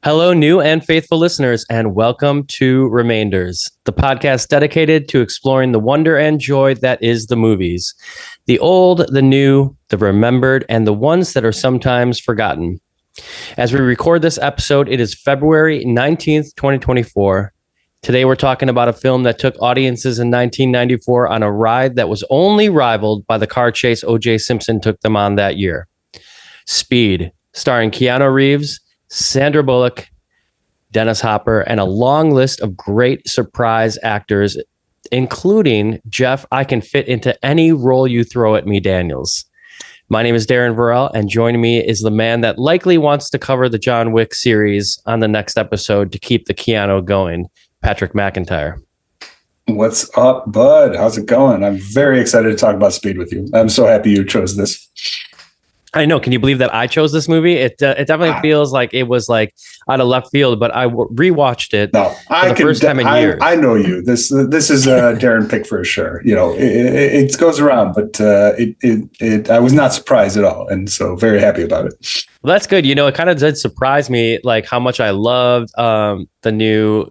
Hello, new and faithful listeners, and welcome to Remainders, the podcast dedicated to exploring the wonder and joy that is the movies. The old, the new, the remembered, and the ones that are sometimes forgotten. As we record this episode, it is February 19th, 2024. Today, we're talking about a film that took audiences in 1994 on a ride that was only rivaled by the car chase O.J. Simpson took them on that year. Speed, starring Keanu Reeves, Sandra Bullock, Dennis Hopper, and a long list of great surprise actors, including Jeff, I can fit into any role you throw at me, Daniels. My name is Darren Varel, and joining me is the man that likely wants to cover the John Wick series on the next episode to keep the Keanu going, Patrick McIntyre. What's up, bud? How's it going? I'm very excited to talk about Speed with you. I'm so happy you chose this. I know. Can you believe that I chose this movie? It definitely feels like it was like out of left field, but I rewatched it for the first time in years. I know you. This is a Darren pick for sure. You know, it goes around, but I was not surprised at all, and so very happy about it. Well, that's good. You know, it kind of did surprise me, like how much I loved the new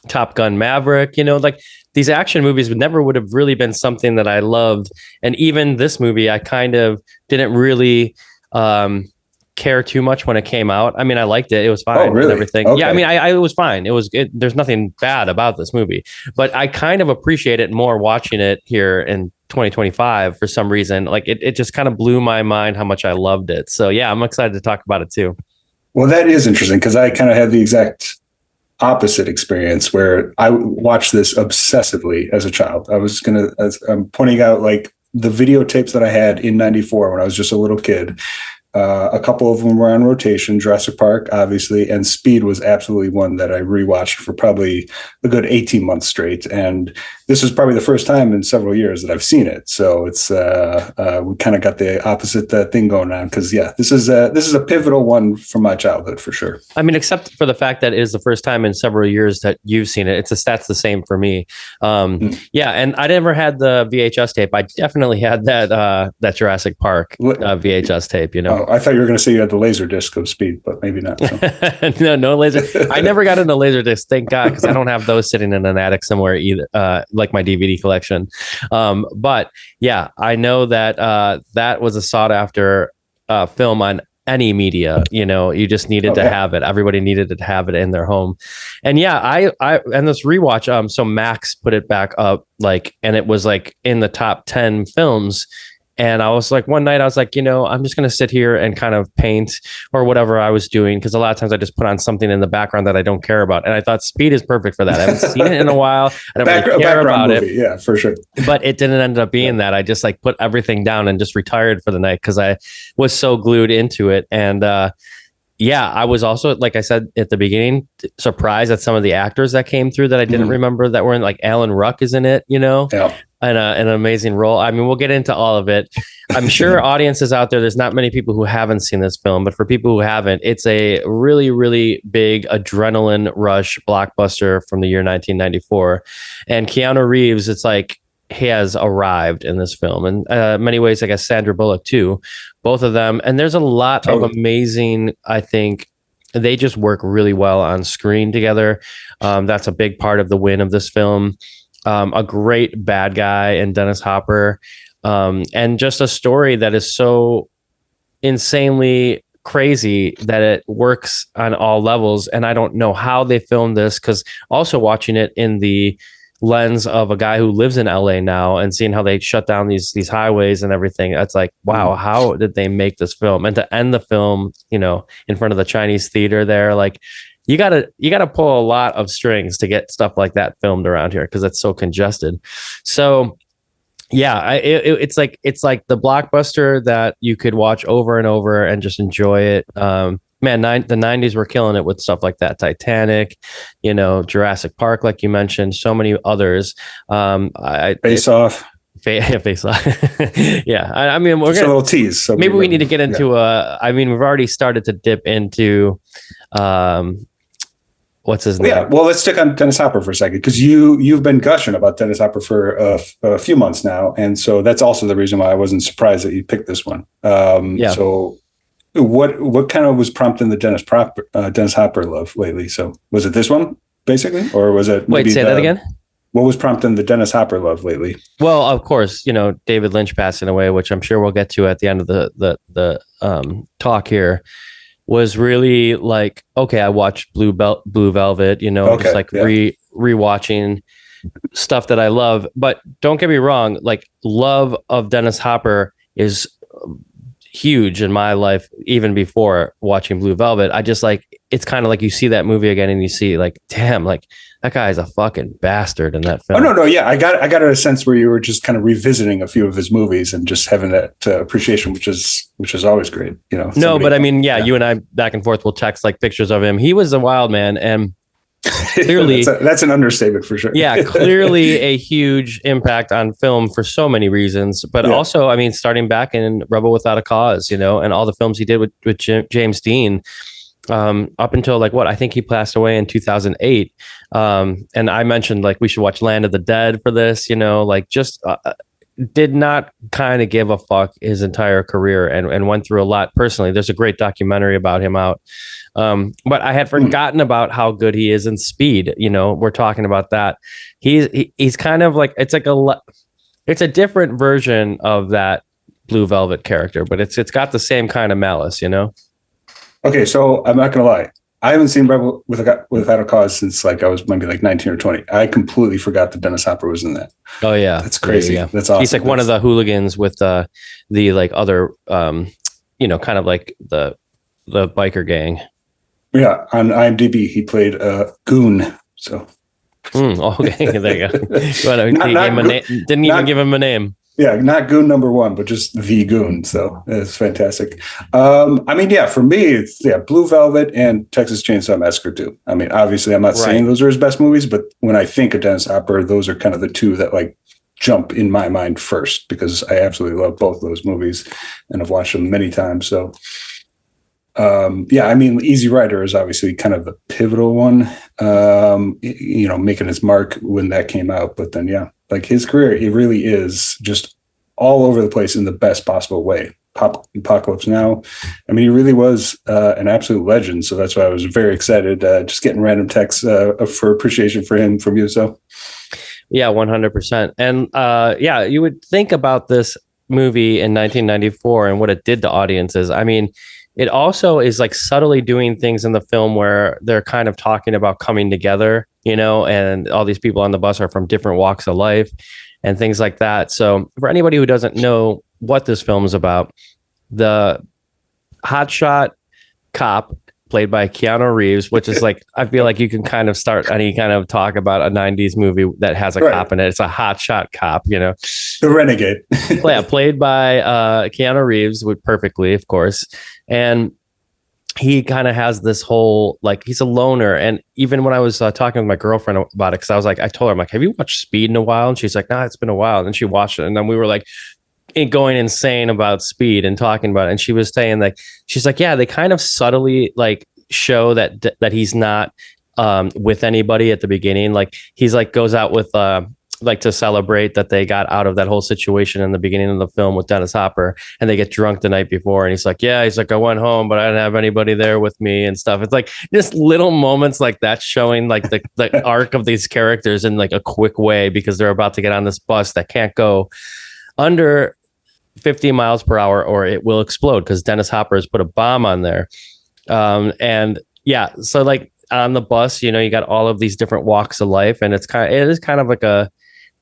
Top Gun Maverick. You know, like these action movies never would have really been something that I loved, and even this movie, I kind of didn't really care too much when it came out. I mean, I liked it; it was fine and everything. Okay. Yeah, I mean, it was fine. It was good. There's nothing bad about this movie, but I kind of appreciate it more watching it here in 2025 for some reason. Like it just kind of blew my mind how much I loved it. So yeah, I'm excited to talk about it too. Well, that is interesting because I kind of had the exact opposite experience where I watched this obsessively as a child. I'm pointing out like the videotapes that I had in 94 when I was just a little kid. A couple of them were on rotation, Jurassic Park, obviously, and Speed was absolutely one that I rewatched for probably a good 18 months straight. And this was probably the first time in several years that I've seen it. So it's we kind of got the opposite thing going on because, yeah, this is a pivotal one from my childhood for sure. I mean, except for the fact that it is the first time in several years that you've seen it. That's the same for me. Yeah, and I never had the VHS tape. I definitely had that Jurassic Park VHS tape, you know. I thought you were going to say you had the laser disc of Speed, but maybe not. So. No laser. I never got into laser disc, thank God, because I don't have those sitting in an attic somewhere either, like my DVD collection. But yeah, I know that that was a sought after film on any media. You know, you just needed to have it. Everybody needed to have it in their home. And yeah, I and this rewatch. So Max put it back up, like, and it was like in the top 10 films. And I was like, one night I was like, you know, I'm just going to sit here and kind of paint or whatever I was doing. Because a lot of times I just put on something in the background that I don't care about. And I thought Speed is perfect for that. I haven't seen it in a while. I don't really care about movie. It. Yeah, for sure. But it didn't end up being that. I just like put everything down and just retired for the night because I was so glued into it. And yeah, I was also, like I said at the beginning, surprised at some of the actors that came through that I didn't remember that were in, like Alan Ruck is in it, you know? Yeah. And an amazing role. I mean, we'll get into all of it. I'm sure audiences out there's not many people who haven't seen this film, but for people who haven't, it's a really, really big adrenaline rush blockbuster from the year 1994. And Keanu Reeves, it's like he has arrived in this film. And many ways, I guess Sandra Bullock too, both of them. And there's a lot of amazing, I think, they just work really well on screen together. That's a big part of the win of this film. A great bad guy in Dennis Hopper, and just a story that is so insanely crazy that it works on all levels. And I don't know how they filmed this, because also watching it in the lens of a guy who lives in LA now and seeing how they shut down these highways and everything, it's like, wow, how did they make this film? And to end the film, you know, in front of the Chinese theater there, like, you gotta pull a lot of strings to get stuff like that filmed around here because it's so congested. So yeah, it's like the blockbuster that you could watch over and over and just enjoy it. Man, the 90s were killing it with stuff like that. Titanic, you know, Jurassic Park, like you mentioned, so many others. Face Off. Yeah, I mean, we're gonna a little tease. So maybe we need to get into I mean, we've already started to dip into what's his name? Yeah, well, let's stick on Dennis Hopper for a second, because you've been gushing about Dennis Hopper for a few months now, and so that's also the reason why I wasn't surprised that you picked this one. So what kind of was prompting the Dennis Hopper love lately? So was it this one basically, or was it? Wait, say that again. What was prompting the Dennis Hopper love lately? Well, of course, David Lynch passing away, which I'm sure we'll get to at the end of the talk here, was really like, okay, I watched Blue Velvet, just like rewatching stuff that I love. But don't get me wrong, like love of Dennis Hopper is huge in my life, even before watching Blue Velvet. I just like, it's kind of like you see that movie again and you see like, damn, like that guy is a fucking bastard in that film. Oh no, yeah, I got a sense where you were just kind of revisiting a few of his movies and just having that appreciation, which is always great. No, but I mean, you and I back and forth will text like pictures of him. He was a wild man, and clearly that's an understatement for sure. Yeah, clearly a huge impact on film for so many reasons, but also, I mean, starting back in Rebel Without a Cause, and all the films he did with James Dean, up until like I think he passed away in 2008. And I mentioned like we should watch Land of the Dead for this, like just did not kind of give a fuck his entire career and went through a lot personally. There's a great documentary about him out. But I had forgotten about how good he is in Speed. We're talking about that. He's kind of like, it's a different version of that Blue Velvet character, but it's got the same kind of malice, Okay, so I'm not gonna lie, I haven't seen Rebel Without a Cause since like I was maybe like 19 or 20. I completely forgot that Dennis Hopper was in that. Oh yeah, that's crazy. Yeah. That's awesome. He's like one of the hooligans with the like other kind of like the biker gang. Yeah, on IMDb he played Goon. So okay, there you go. Didn't even give him a name. Yeah, not Goon number one, but just the Goon. So it's fantastic. I mean, yeah, for me, it's Blue Velvet and Texas Chainsaw Massacre 2. I mean, obviously, I'm not saying those are his best movies, but when I think of Dennis Hopper, those are kind of the two that like jump in my mind first, because I absolutely love both those movies and I've watched them many times. So, I mean, Easy Rider is obviously kind of the pivotal one, making his mark when that came out. But then, like his career, it really is just all over the place in the best possible way. Apocalypse Now. I mean, he really was an absolute legend. So that's why I was very excited. Just getting random texts for appreciation for him from you. So, yeah, 100%. And you would think about this movie in 1994 and what it did to audiences. I mean, it also is like subtly doing things in the film where they're kind of talking about coming together, and all these people on the bus are from different walks of life and things like that. So for anybody who doesn't know what this film is about, the hotshot cop played by Keanu Reeves, which is like, I feel like you can kind of start any kind of talk about a 90s movie that has a cop in it. It's a hotshot cop, The renegade. Played by Keanu Reeves, perfectly, of course. And he kind of has this whole, like, he's a loner. And even when I was talking with my girlfriend about it, because I was like, I told her, I'm like, have you watched Speed in a while? And she's like, nah, it's been a while. And she watched it. And then we were like going insane about Speed and talking about it. And she was saying like, she's like, yeah, they kind of subtly like show that he's not with anybody at the beginning. Like he's like goes out with like to celebrate that they got out of that whole situation in the beginning of the film with Dennis Hopper, and they get drunk the night before. And he's like, I went home, but I didn't have anybody there with me and stuff. It's like just little moments like that showing like the arc of these characters in like a quick way, because they're about to get on this bus that can't go under 50 miles per hour or it will explode, because Dennis Hopper has put a bomb on there. So like on the bus, you got all of these different walks of life, and it is kind of like a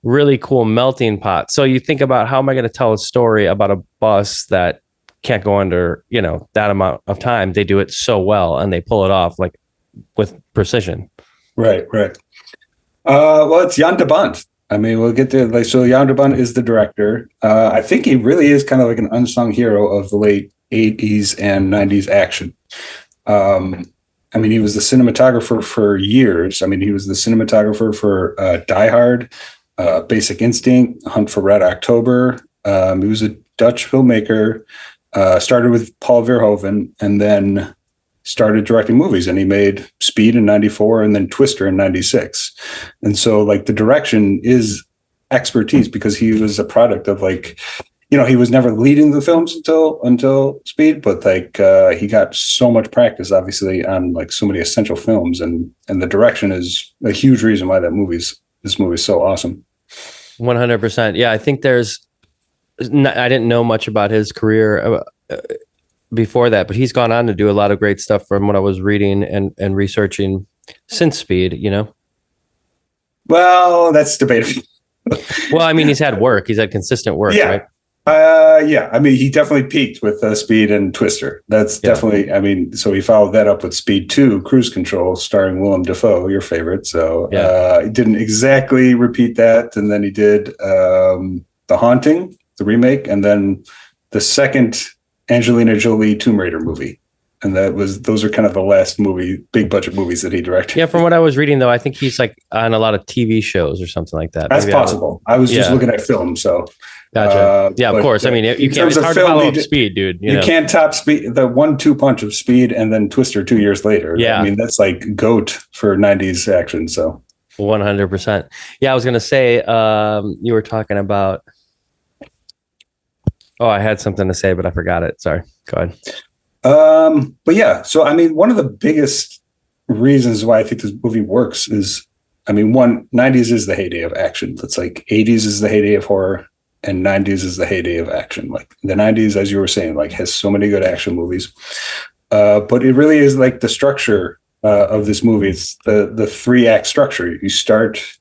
really cool melting pot. So you think about, how am I going to tell a story about a bus that can't go under, that amount of time? They do it so well, and they pull it off like with precision. Right. Well, it's Jan de Bont. I mean, we'll get there. Like, so Jan de Bont is the director. I think he really is kind of like an unsung hero of the late 80s and 90s action. I mean, he was the cinematographer for years. I mean, he was the cinematographer for Die Hard, Basic Instinct, Hunt for Red October. He was a Dutch filmmaker, started with Paul Verhoeven, and then started directing movies. And he made Speed in 94 and then Twister in 96. And so like the direction is expertise, because he was a product of like he was never leading the films until Speed, but like he got so much practice, obviously, on like so many essential films, and the direction is a huge reason why this movie is so awesome. 100%. Yeah, I think I didn't know much about his career before that, but he's gone on to do a lot of great stuff from what I was reading and researching since Speed, Well, that's debatable. Well, I mean, he's had consistent work, yeah. right? Yeah. I mean, he definitely peaked with Speed and Twister. That's definitely, I mean, so he followed that up with Speed 2, Cruise Control, starring Willem Dafoe, your favorite. So he didn't exactly repeat that. And then he did The Haunting, the remake, and then the second Angelina Jolie Tomb Raider movie. And those are kind of the last big budget movies that he directed. Yeah, from what I was reading, though, I think he's like on a lot of TV shows or something like that. That's possible. I was just looking at film, so. Gotcha. Yeah, of course. I mean, you can't. It's hard to follow up Speed, dude. You can't top Speed. The 1-2 punch of Speed and then Twister 2 years later. Yeah, I mean that's like GOAT for '90s action. So 100%. Yeah, I was gonna say you were talking about. Oh, I had something to say, but I forgot it. Sorry. Go ahead. But yeah, so I mean, one of the biggest reasons why I think this movie works is, I mean, 90s is the heyday of action. It's like 80s is the heyday of horror. And 90s is the heyday of action. Like the 90s, as you were saying, like has so many good action movies. But it really is like the structure of this movie. It's the 3-act structure. You start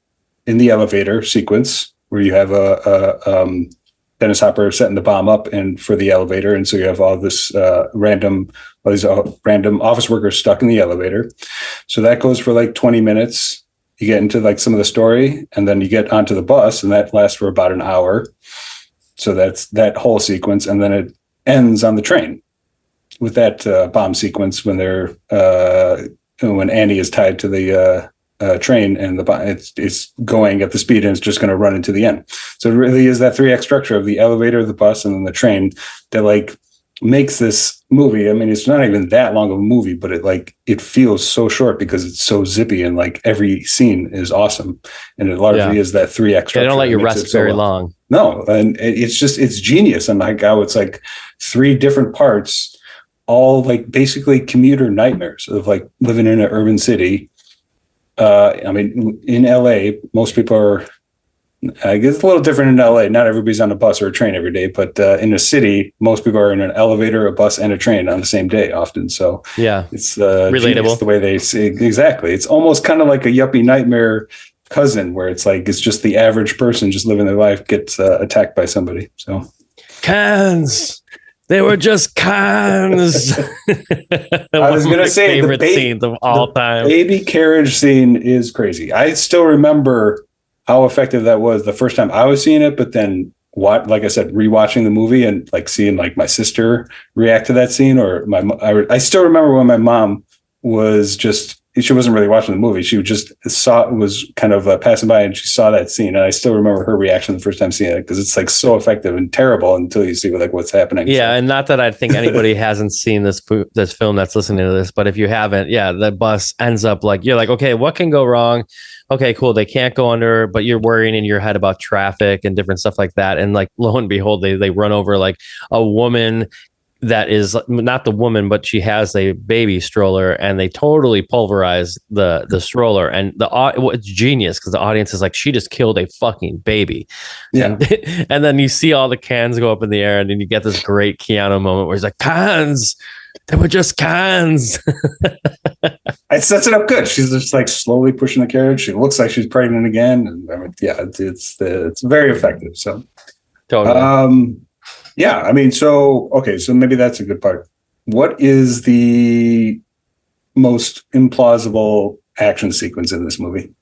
in the elevator sequence where you have Dennis Hopper setting the bomb up and for the elevator. And so you have all these random office workers stuck in the elevator. So that goes for like 20 minutes. You get into like some of the story, and then you get onto the bus, and that lasts for about an hour. So that's that whole sequence, and then it ends on the train with that bomb sequence when when Annie is tied to the train, and it's going at the speed, and it's just going to run into the end. So it really is that 3-act structure of the elevator, the bus, and then the train that like makes this movie. I mean, it's not even that long of a movie, but it feels so short because it's so zippy, and like every scene is awesome, and it largely is that 3-act structure. They don't let you rest very long. No, and it's genius, and like how it's like 3 different parts, all like basically commuter nightmares of like living in an urban city. I mean, in LA, most people are. I guess it's a little different in LA. Not everybody's on a bus or a train every day, but in a city, most people are in an elevator, a bus, and a train on the same day often. So yeah, it's relatable the way they say exactly. It's almost kind of like a yuppie nightmare cousin, where it's like it's just the average person just living their life gets attacked by somebody. So cans. They were just cans. I was going to say favorite scenes of all time. Baby carriage scene is crazy. I still remember how effective that was the first time I was seeing it, but then like I said, rewatching the movie and like seeing like my sister react to that scene, or I still remember when my mom was she wasn't really watching the movie. She was kind of passing by, and she saw that scene. And I still remember her reaction the first time seeing it, because it's like so effective and terrible until you see like what's happening. Yeah. So. And not that I think anybody hasn't seen this film that's listening to this, but if you haven't, the bus ends up like, you're like, okay, what can go wrong? Okay, cool. They can't go under, but you're worrying in your head about traffic and different stuff like that. And like, lo and behold, they run over like a woman that is not the woman, but she has a baby stroller, and they totally pulverize the stroller. And it's genius, because the audience is like, she just killed a fucking baby. Yeah. And then you see all the cans go up in the air, and then you get this great Keanu moment where he's like, cans. They were just cans. It sets it up good. She's just like slowly pushing the carriage. She looks like she's pregnant again. And I mean, yeah, it's very effective. So totally. Yeah, I mean, so maybe that's a good part. What is the most implausible action sequence in this movie?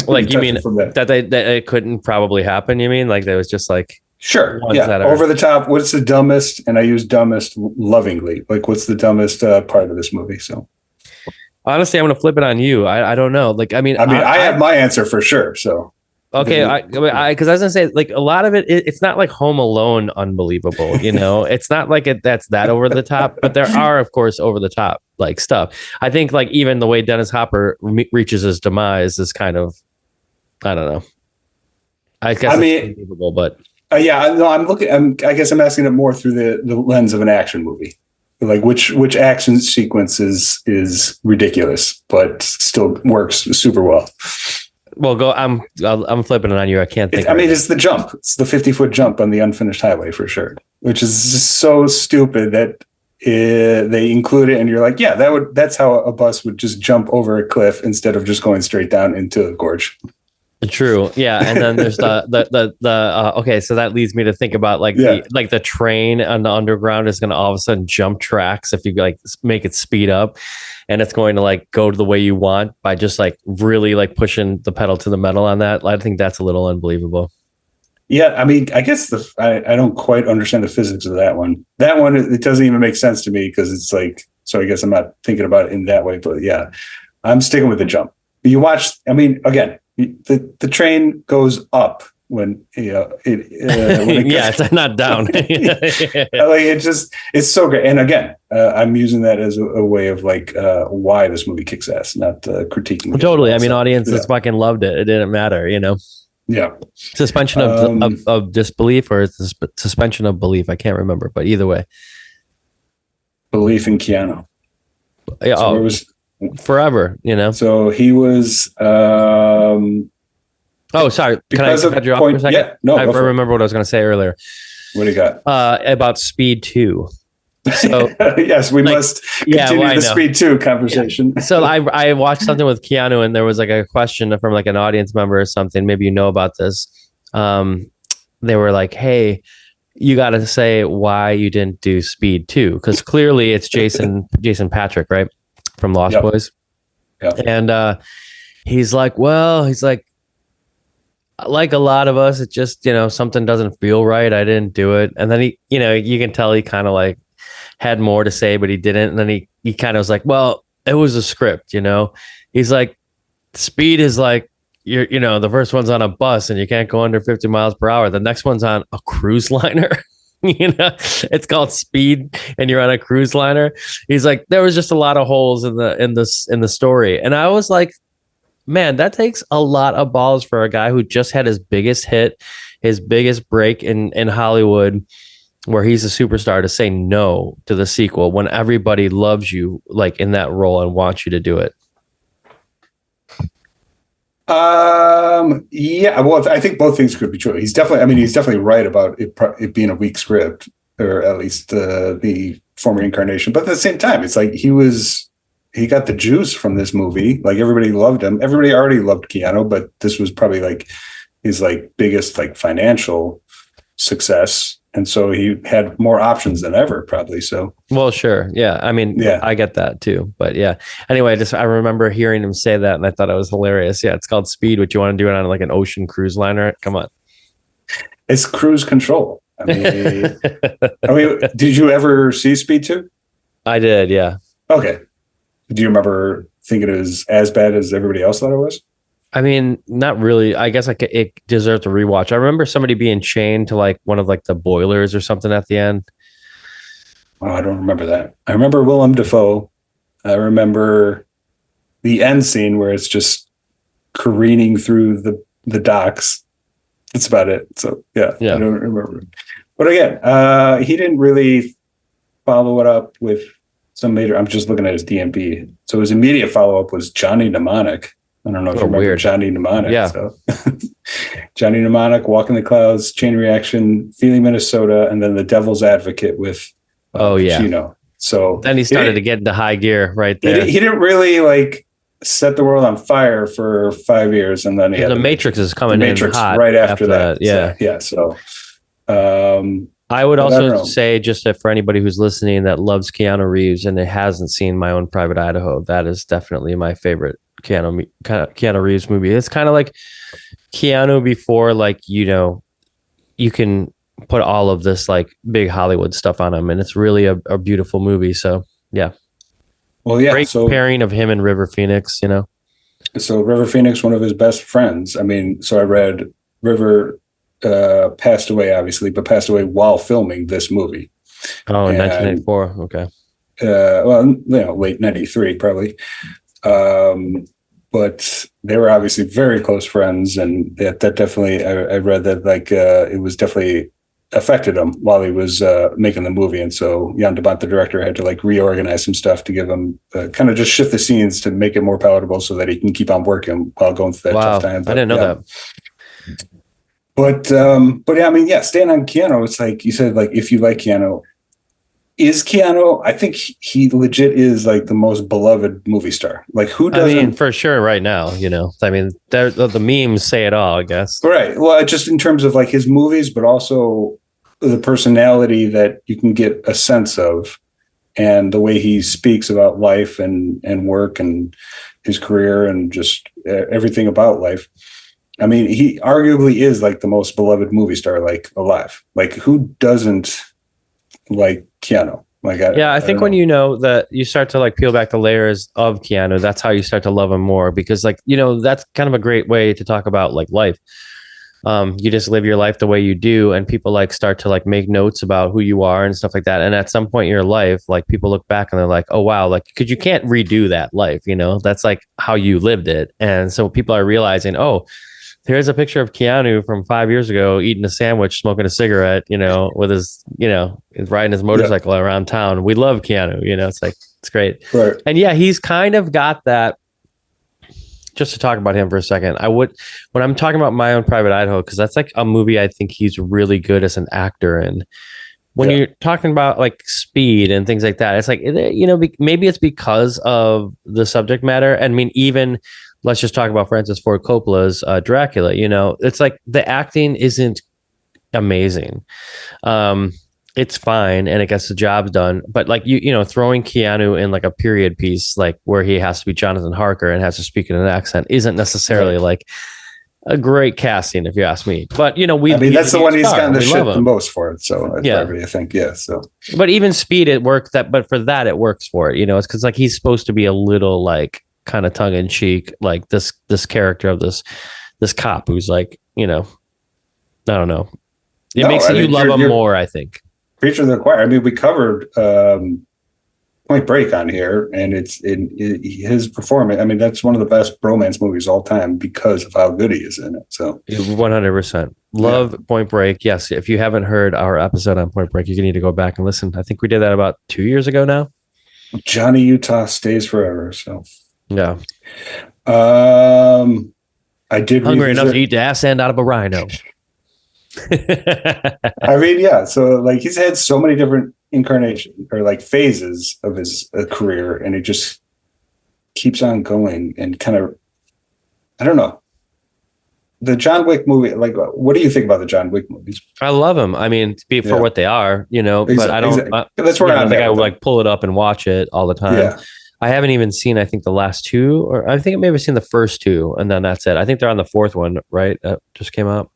Like, you mean that it couldn't probably happen? You mean like there was just like sure, yeah, over the top? What's the dumbest? And I use dumbest lovingly. Like, what's the dumbest part of this movie? So honestly, I'm gonna flip it on you. I don't know. Like, I have my answer for sure. So. Okay, because I was gonna say, like, a lot of it's not like Home Alone unbelievable, It's not like that's that over the top, but there are, of course, over the top like stuff. I think like even the way Dennis Hopper reaches his demise is kind of, I don't know. I guess it's unbelievable, but Yeah, no, I guess I'm asking it more through the lens of an action movie. Like which action sequence is ridiculous, but still works super well. Well, go. I'm flipping it on you. I can't think. It's the jump. It's the 50-foot jump on the unfinished highway for sure, which is just so stupid that they include it, and you're like, yeah, that's how a bus would just jump over a cliff instead of just going straight down into the gorge. True. Yeah. And then there's okay. So that leads me to think about the train on the underground is going to all of a sudden jump tracks if you like make it speed up, and it's going to like go to the way you want by just like really like pushing the pedal to the metal on that. I think that's a little unbelievable. Yeah. I mean, I guess I don't quite understand the physics of that one. That one, it doesn't even make sense to me because it's like, so I guess I'm not thinking about it in that way, but yeah, I'm sticking with the jump. You watch, I mean, again, the train goes up when it's not down. Like it's so great. And again, I'm using that as a way of like why this movie kicks ass, not critiquing. Totally. I mean, audiences fucking loved it. It didn't matter, you know. Yeah. Suspension of disbelief or suspension of belief. I can't remember, but either way, belief in Keanu. Yeah. So it was forever, you know. So he was sorry, can I cut you off for a second? Yeah, no, I remember what I was going to say earlier. What do you got? About Speed 2. So yes, we must continue the Speed 2 conversation. Yeah. So I watched something with Keanu, and there was like a question from like an audience member or something. Maybe you know about this. They were like, "Hey, you got to say why you didn't do Speed 2, because clearly it's Jason Patric, right, from Lost Boys." Yep. And he's like, like a lot of us, it just, you know, something doesn't feel right. I didn't do it. And then he, you know, you can tell he kind of like had more to say, but he didn't. And then he kind of was like, well, it was a script, you know. He's like, Speed is like, you know, the first one's on a bus and you can't go under 50 miles per hour. The next one's on a cruise liner. You know, it's called Speed and you're on a cruise liner. He's like, there was just a lot of holes in the story. And I was like, man, that takes a lot of balls for a guy who just had his biggest hit, his biggest break in Hollywood, where he's a superstar, to say no to the sequel when everybody loves you like in that role and wants you to do it. Yeah, well, I think both things could be true. He's definitely right about it being a weak script, or at least the former incarnation. But at the same time, it's like he got the juice from this movie. Like everybody loved him. Everybody already loved Keanu, but this was probably like his like biggest like financial success. And so he had more options than ever, probably. So, well, sure. Yeah. I mean, yeah, I get that too, but yeah. Anyway, I remember hearing him say that and I thought it was hilarious. Yeah. It's called Speed. What you want to do it on like an ocean cruise liner? Come on. It's cruise control. I mean, did you ever see Speed 2? I did. Yeah. Okay. Do you remember thinking it was as bad as everybody else thought it was? I mean, not really. I guess it deserved a rewatch. I remember somebody being chained to like one of like the boilers or something at the end. Oh, I don't remember that. I remember Willem Dafoe. I remember the end scene where it's just careening through the docks. That's about it. So yeah. I don't remember. But again, he didn't really follow it up with some major. I'm just looking at his DMP. So his immediate follow-up was Johnny Mnemonic. I don't know if you remember Johnny Mnemonic. Yeah. So. Johnny Mnemonic, Walk in the Clouds, Chain Reaction, Feeling Minnesota, and then The Devil's Advocate with Pacino. So then he started to get into high gear right there. He didn't really like set the world on fire for 5 years, and then he had The Matrix is coming in hot right after that. Yeah. So I would also say, just for anybody who's listening that loves Keanu Reeves and it hasn't seen My Own Private Idaho, that is definitely my favorite Keanu Reeves movie. It's kind of like Keanu before, like, you know, you can put all of this like big Hollywood stuff on him, and it's really a beautiful movie. So yeah. Well, yeah. Great pairing of him and River Phoenix, you know. So River Phoenix, one of his best friends. I mean, so I read River passed away, obviously, but passed away while filming this movie. Oh, in 1994. Okay. Well, you know, late 93, probably. but they were obviously very close friends, and that definitely, I read that like it was definitely affected him while he was making the movie. And so Jan de Bont, the director, had to like reorganize some stuff to give him kind of just shift the scenes to make it more palatable so that he can keep on working while going through that tough time. But, I didn't know that. But yeah, I mean, yeah, staying on Keanu, it's like you said, like if you like Keanu, is Keanu, I think he legit is like the most beloved movie star. Like who doesn't? I mean, for sure right now, I mean, the memes say it all, I guess. Right. Well, just in terms of like his movies, but also the personality that you can get a sense of, and the way he speaks about life and work and his career and just everything about life. I mean, he arguably is like the most beloved movie star like alive. Like who doesn't like Keanu? Like I think when you know that, you start to like peel back the layers of Keanu, that's how you start to love him more, because like, that's kind of a great way to talk about like life. You just live your life the way you do, and people like start to like make notes about who you are and stuff like that. And at some point in your life, like people look back and they're like, oh wow, like, because you can't redo that life, that's like how you lived it. And so people are realizing, oh, here's a picture of Keanu from 5 years ago eating a sandwich, smoking a cigarette, with his, riding his motorcycle around town. We love Keanu, it's like, it's great. Right. And yeah, he's kind of got that. Just to talk about him for a second, when I'm talking about My Own Private Idaho, because that's like a movie I think he's really good as an actor in. When you're talking about like speed and things like that, it's like, maybe it's because of the subject matter. I mean, even let's just talk about Francis Ford Coppola's Dracula. It's like the acting isn't amazing. It's fine and it gets the job done, but like throwing Keanu in like a period piece, like where he has to be Jonathan Harker and has to speak in an accent, isn't necessarily like a great casting, if you ask me. But that's the one he's gotten the shit the most for it. So probably, I think, So, but even Speed, it works. But for that, it works for it. It's because like he's supposed to be a little like kind of tongue in cheek, like this character of this cop who's like, I don't know. It makes you love him more, I think. Creature of the Choir. I mean, we covered Point Break on here, and it's in his performance. I mean, that's one of the best bromance movies of all time because of how good he is in it. So 100% love Point Break. Yes, if you haven't heard our episode on Point Break, you need to go back and listen. I think we did that about 2 years ago now. Johnny Utah stays forever. So yeah. I did hungry enough to eat the ass end out of a rhino. I mean, yeah. So like he's had so many different incarnations or like phases of his career, and it just keeps on going. And kind of, I don't know. The John Wick movie, like, what do you think about the John Wick movies? I love them. I mean, for what they are, but I don't. Exactly. That's where I think I would like pull it up and watch it all the time. Yeah. I haven't even seen, I think, the last two, or I think I may have seen the first two, and then that's it. I think they're on the fourth one, right? That just came out.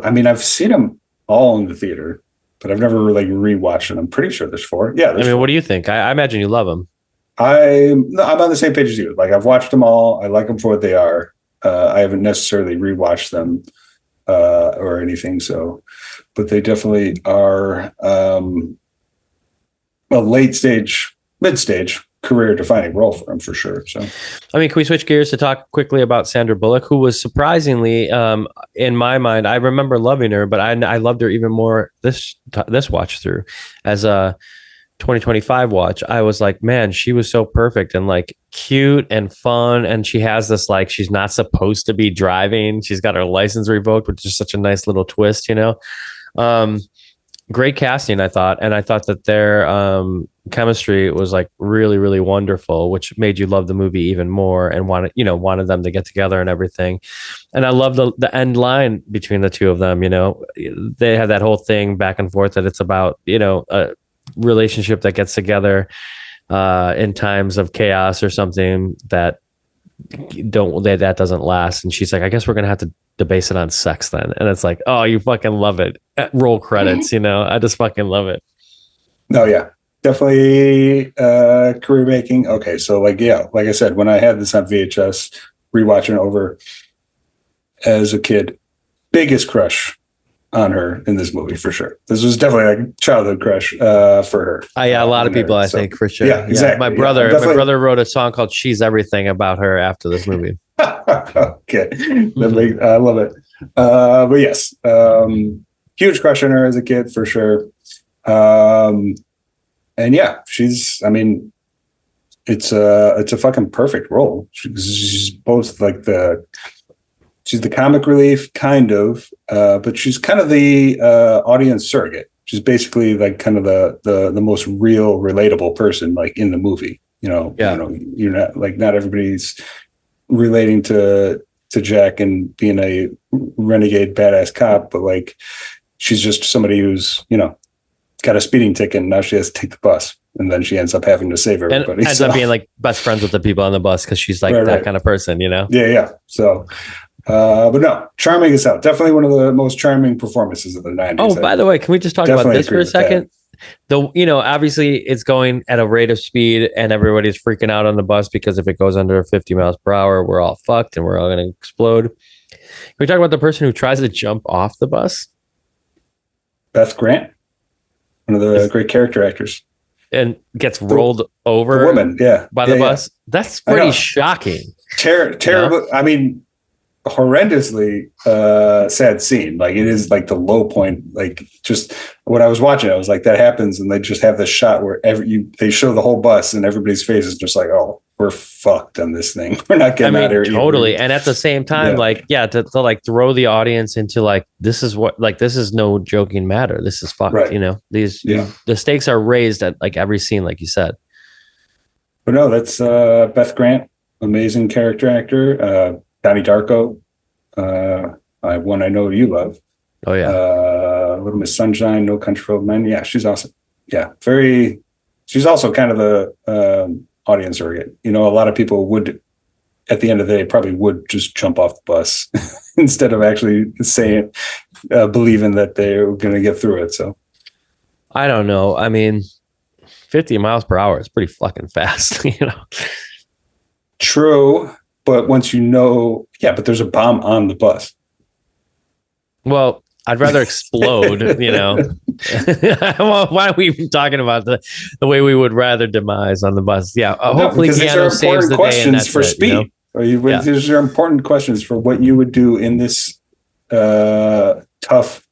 I mean, I've seen them all in the theater, but I've never like rewatched them. I'm pretty sure there's four. Yeah. I mean, what do you think? I imagine you love them. I'm on the same page as you. Like I've watched them all. I like them for what they are. I haven't necessarily rewatched them or anything. So, but they definitely are a mid stage career defining role for him for sure. So, I mean, can we switch gears to talk quickly about Sandra Bullock, who was surprisingly, in my mind, I remember loving her, but I loved her even more this watch through as a 2025 watch. I was like, man, she was so perfect and like cute and fun. And she has this, like, she's not supposed to be driving. She's got her license revoked, which is such a nice little twist, great casting, I thought. And I thought that their chemistry was like really, really wonderful, which made you love the movie even more and wanted them to get together and everything. And I love the end line between the two of them. They have that whole thing back and forth that it's about, a relationship that gets together in times of chaos or something that doesn't last. And she's like, I guess we're gonna have to debase it on sex then. And it's like, oh, you fucking love it. Roll credits. I just fucking love it. No, yeah, definitely career making. Okay, so like I said, when I had this on VHS, rewatching it over as a kid, biggest crush on her in this movie for sure. This was definitely like a childhood crush for her. Yeah, a lot of people, I think, for sure. Yeah, exactly. My brother wrote a song called "She's Everything" about her after this movie. Okay, I love it. But yes, huge crush on her as a kid for sure. And yeah, she's. I mean, it's a fucking perfect role. She's both like she's the comic relief, kind of, but she's kind of the audience surrogate. She's basically like kind of the most real, relatable person like in the movie. You're not everybody's relating to Jack and being a renegade badass cop, but like she's just somebody who's got a speeding ticket and now she has to take the bus, and then she ends up having to save everybody. And ends up being like best friends with the people on the bus because she's like that kind of person, Yeah. So. But no, charming as hell. Definitely one of the most charming performances of the 90s. Oh, by the way, can we just talk about this for a second? Obviously it's going at a rate of speed and everybody's freaking out on the bus because if it goes under 50 miles per hour, we're all fucked and we're all going to explode. Can we talk about the person who tries to jump off the bus? Beth Grant, one of the great character actors. And gets rolled over the woman, by the bus. That's pretty shocking. Terrible. I mean, horrendously sad scene. Like it is like the low point. Like just when I was watching it, I was like, that happens, and they just have this shot where they show the whole bus and everybody's face is just like, oh, we're fucked on this thing. We're not getting out of here. Totally. And at the same time, to like throw the audience into like this is no joking matter. This is fucked. Right. The stakes are raised at like every scene, like you said. But no, that's Beth Grant, amazing character actor. Donnie Darko, one I know you love. Oh yeah. Little Miss Sunshine, No Country for Old Men. Yeah, she's awesome. Yeah, she's also kind of the audience surrogate. A lot of people would, at the end of the day, probably would just jump off the bus instead of actually believing that they were going to get through it. So I don't know. I mean, 50 miles per hour is pretty fucking fast. True. But once but there's a bomb on the bus. Well, I'd rather explode, Why are we even talking about the way we would rather demise on the bus? Yeah. Hopefully Keanu saves the day and that's for speed. These are important questions for what you would do in this tough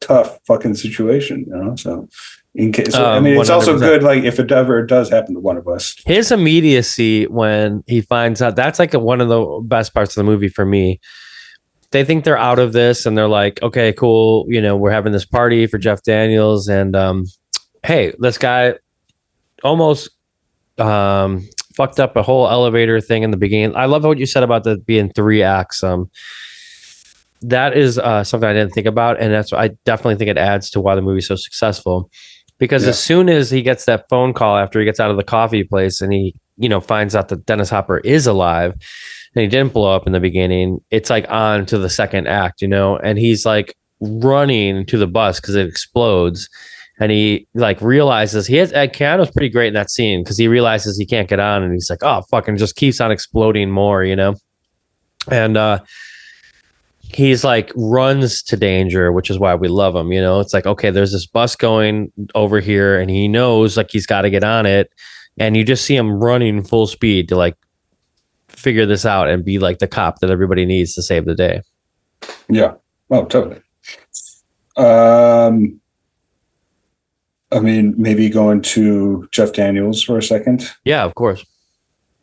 fucking situation, So in case, it's 100%. Also good, like if it ever does happen to one of us. His immediacy when he finds out, that's like one of the best parts of the movie for me. They think they're out of this and they're like, okay, cool. We're having this party for Jeff Daniels. And hey, this guy almost fucked up a whole elevator thing in the beginning. I love what you said about that being 3 acts. That is something I didn't think about. And I definitely think it adds to why the movie's so successful. Because as soon as he gets that phone call after he gets out of the coffee place and he, finds out that Dennis Hopper is alive and he didn't blow up in the beginning, it's like on to the second act, and he's like running to the bus because it explodes. And he like realizes Keanu's pretty great in that scene because he realizes he can't get on and he's like, oh, fucking just keeps on exploding more, And he's like runs to danger, which is why we love him. It's like, okay, there's this bus going over here and he knows like he's got to get on it. And you just see him running full speed to like figure this out and be like the cop that everybody needs to save the day. Yeah. Oh, totally. Maybe going to Jeff Daniels for a second. Yeah, of course.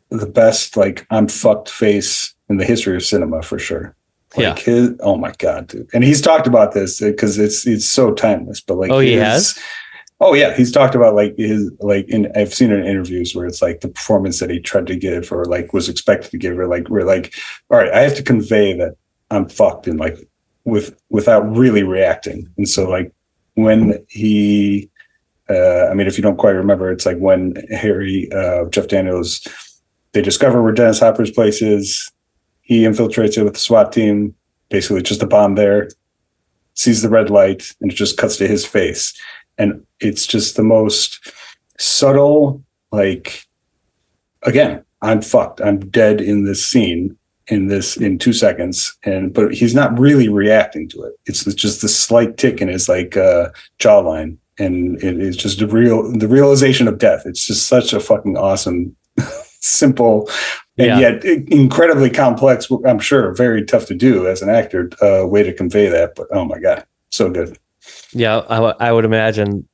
The best, like, I'm fucked face in the history of cinema for sure. Like oh my God, dude. And he's talked about this because it's so timeless, but like, he has? Oh yeah. He's talked about like I've seen it in interviews where it's like the performance that he tried to give or like was expected to give or like, we're like, all right, I have to convey that I'm fucked and like without really reacting. And so like when he, if you don't quite remember, it's like when Jeff Daniels, they discover where Dennis Hopper's place is. He infiltrates it with the SWAT team, basically just a bomb there, sees the red light, and it just cuts to his face. And it's just the most subtle, like, again, I'm fucked. I'm dead in this scene. in 2 seconds, but he's not really reacting to it. It's just the slight tick in his like jawline, and it is just the realization of death. It's just such a fucking awesome, simple, and yet incredibly complex. I'm sure very tough to do as an actor, way to convey that. But oh my god, so good. Yeah, I would imagine,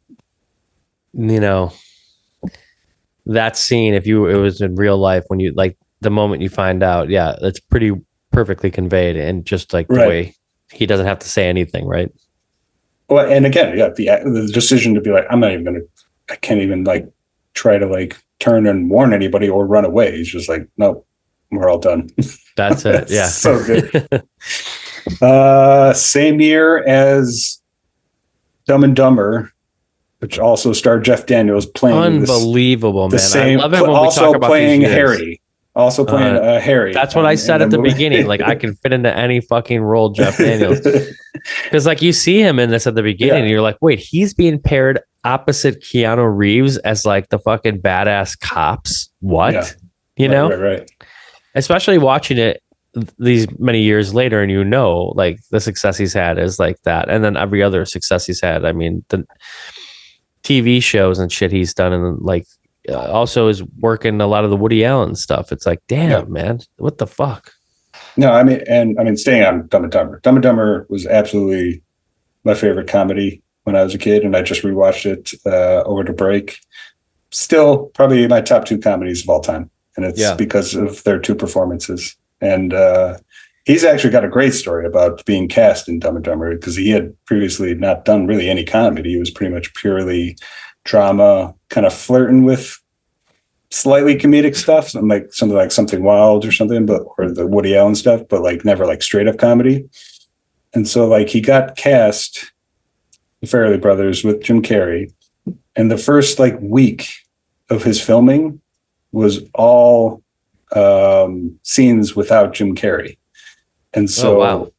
that scene, if it was in real life, when you like the moment you find out, it's pretty perfectly conveyed, and just like the way he doesn't have to say anything, right? Well, and again, the decision to be like, I can't even like try to like turn and warn anybody or run away. He's just like, no, we're all done. That's it. Yeah. So good. Same year as Dumb and Dumber, which also starred Jeff Daniels playing unbelievable, man. Same, I love it when also we talk about playing Harry. Also playing Harry. That's what I said at the beginning. Like, I can fit into any fucking role Jeff Daniels. Because like you see him in this at the beginning, and you're like, wait, he's being paired opposite Keanu Reeves as like the fucking badass cops. What? Yeah. Right. Especially watching it these many years later, and like the success he's had is like that. And then every other success he's had. I mean, the TV shows and shit he's done, and like also is working a lot of the Woody Allen stuff. It's like, damn, man, what the fuck? No, I mean, staying on Dumb and Dumber. Dumb and Dumber was absolutely my favorite comedy when I was a kid, and I just rewatched it over the break. Still, probably my top 2 comedies of all time, and it's because of their 2 performances. And he's actually got a great story about being cast in Dumb and Dumber, because he had previously not done really any comedy. He was pretty much purely drama, kind of flirting with slightly comedic stuff, something like Something Wild or something, or the Woody Allen stuff, but like never like straight up comedy. And so like he got cast the Farrelly Brothers with Jim Carrey, and the first like week of his filming was all scenes without Jim Carrey. And so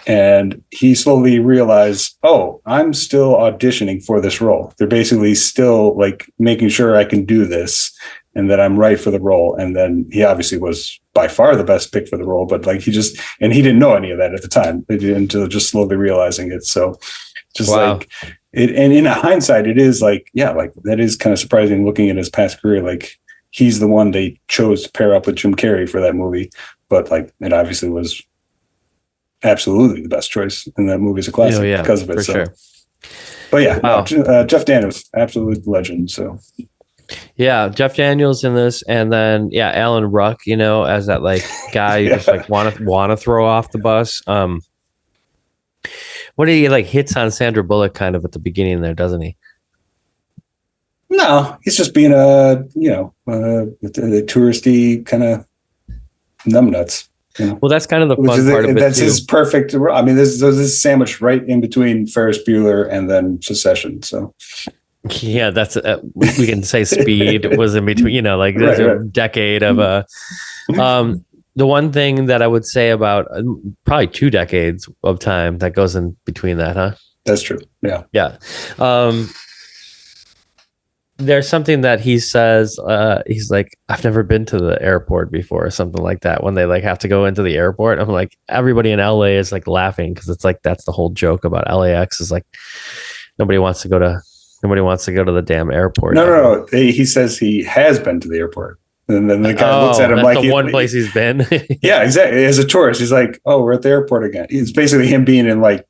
and he slowly realized, I'm still auditioning for this role. They're basically still like making sure I can do this and that I'm right for the role. And then he obviously was by far the best pick for the role, but like he didn't know any of that at the time until just slowly realizing it. So just like it, and in hindsight, it is like, like that is kind of surprising looking at his past career. Like he's the one they chose to pair up with Jim Carrey for that movie, but like it obviously was absolutely the best choice, and that movie is a classic because of it. For sure. But Jeff Daniels, absolute legend. So Jeff Daniels in this, and then Alan Ruck, as that like guy you just like want to throw off the bus. What did he like hits on Sandra Bullock kind of at the beginning there, doesn't he? No, he's just being a touristy kind of numbnuts. Well, that's kind of the fun part of it. That's his perfect. I mean, this is sandwiched right in between Ferris Bueller and then Succession. So, that's we can say Speed was in between. Like there's a decade of the one thing that I would say about probably 2 decades of time that goes in between that, huh? That's true. Yeah. There's something that he says, he's like, I've never been to the airport before, or something like that, when they like have to go into the airport. I'm like, everybody in LA is like laughing, because it's like that's the whole joke about LAX is like nobody wants to go to the damn airport. No. He says he has been to the airport. And then the guy looks at him like the one place he's been. Yeah, exactly. As a tourist, he's like, we're at the airport again. It's basically him being in like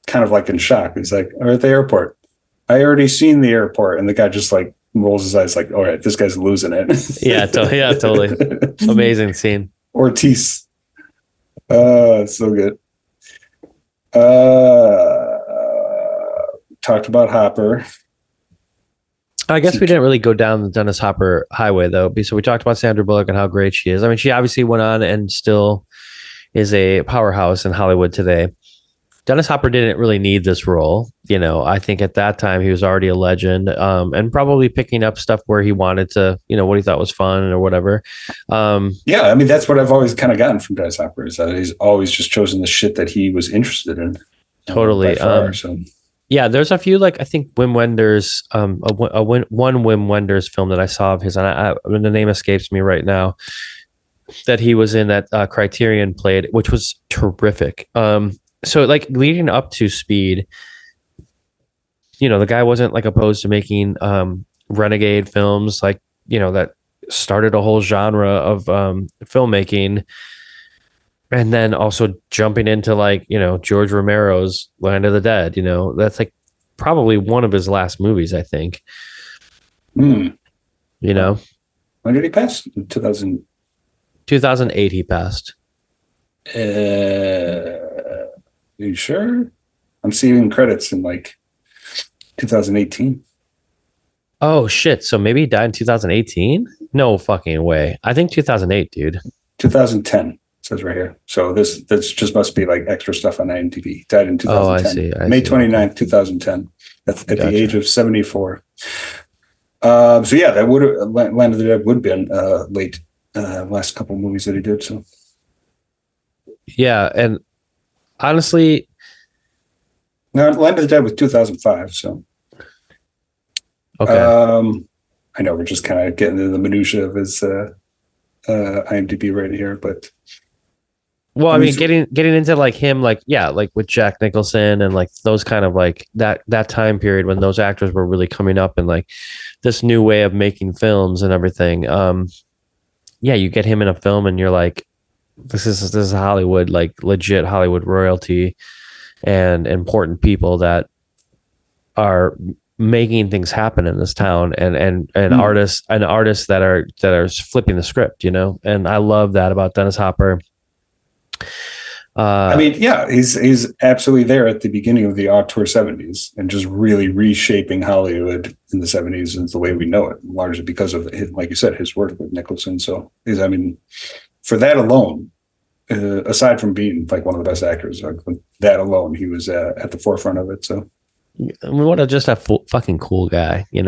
kind of like in shock. He's like, we're at the airport. I already seen the airport. And the guy just like rolls his eyes like, all right, this guy's losing it. Totally. Amazing scene. Ortiz. It's so good. Talked about Hopper. I guess we didn't really go down the Dennis Hopper highway, though. So we talked about Sandra Bullock and how great she is. I mean, she obviously went on and still is a powerhouse in Hollywood today. Dennis Hopper didn't really need this role. I think at that time he was already a legend, and probably picking up stuff where he wanted to, what he thought was fun or whatever. I mean, that's what I've always kind of gotten from Dennis Hopper, is that he's always just chosen the shit that he was interested in. Totally. Yeah, there's a few, like I think Wim Wenders, one Wim Wenders film that I saw of his, and the name escapes me right now. that he was in that Criterion played, which was terrific. So like leading up to Speed, the guy wasn't like opposed to making renegade films, like, that started a whole genre of filmmaking. And then also jumping into like, George Romero's Land of the Dead, that's like probably one of his last movies, I think. When did he pass? 2008 he passed. Are you sure? I'm seeing credits in like 2018. Oh shit. So maybe he died in 2018? No fucking way. I think 2008, dude. 2010 says right here. So this just must be like extra stuff on IMDb. He died in 2010. Oh, I see. May 29th, 2010. At the age of 74. So yeah, that would have Land of the Dead would have been late last couple of movies that he did. So yeah, and honestly, no, Land of the Dead was 2005. So okay. I know we're just kind of getting into the minutia of his IMDb right here, but well, I mean, getting into like him, like like with Jack Nicholson and like those kind of like that time period when those actors were really coming up and like this new way of making films and everything. Yeah, you get him in a film and you're like, this is Hollywood, like legit Hollywood royalty and important people that are making things happen in this town and artists that are flipping the script, and I love that about Dennis Hopper. I mean, yeah, he's absolutely there at the beginning of the auteur 70s and just really reshaping Hollywood in the 70s and the way we know it, largely because of his, like you said, his work with Nicholson. So I mean, for that alone, aside from being like one of the best actors, like, that alone, he was at the forefront of it. So I mean, what just a fucking cool guy, I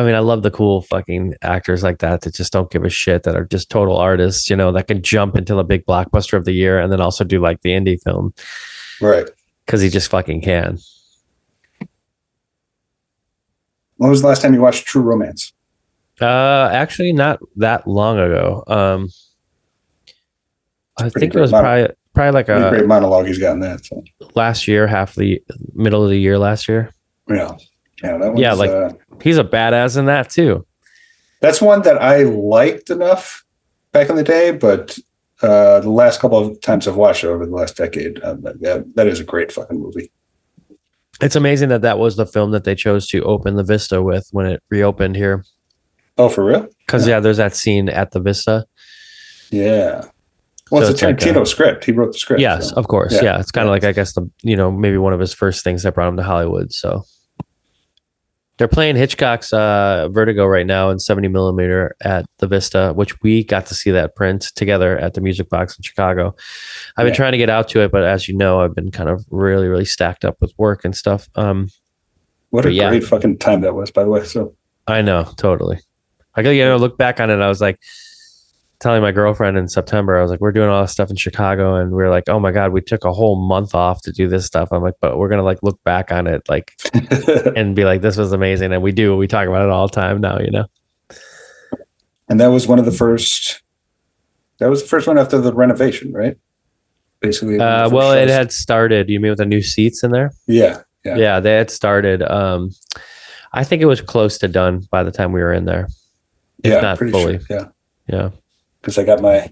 mean, I love the cool fucking actors like that just don't give a shit, that are just total artists, that can jump into the big blockbuster of the year and then also do like the indie film. Right. Because he just fucking can. When was the last time you watched True Romance? Actually, not that long ago. I think it was probably like a great monologue he's got in that. So. Last year, middle of the year last year. Yeah. That one's, he's a badass in that too. That's one that I liked enough back in the day, but the last couple of times I've watched it over the last decade, that is a great fucking movie. It's amazing that was the film that they chose to open the Vista with when it reopened here. Oh, for real? Because there's that scene at the Vista. Yeah. Well, it's a Tarantino script. He wrote the script. Yes, of course. Yeah, it's kind of like, I guess, maybe one of his first things that brought him to Hollywood. So they're playing Hitchcock's Vertigo right now in 70 millimeter at the Vista, which we got to see that print together at the Music Box in Chicago. I've been trying to get out to it, but as you know, I've been kind of really, really stacked up with work and stuff. What a great fucking time that was, by the way. So I know, totally. I gotta look back on it. I was like, telling my girlfriend in September, I was like, we're doing all this stuff in Chicago. And we were like, oh my God, we took a whole month off to do this stuff. I'm like, but we're going to like look back on it, like, and be like, this was amazing. And we talk about it all the time now, And that was one of the first, one after the renovation, right? Basically. Well, it had started, you mean with the new seats in there? Yeah. Yeah. They had started. I think it was close to done by the time we were in there. If not fully. Sure. Yeah. Because I got my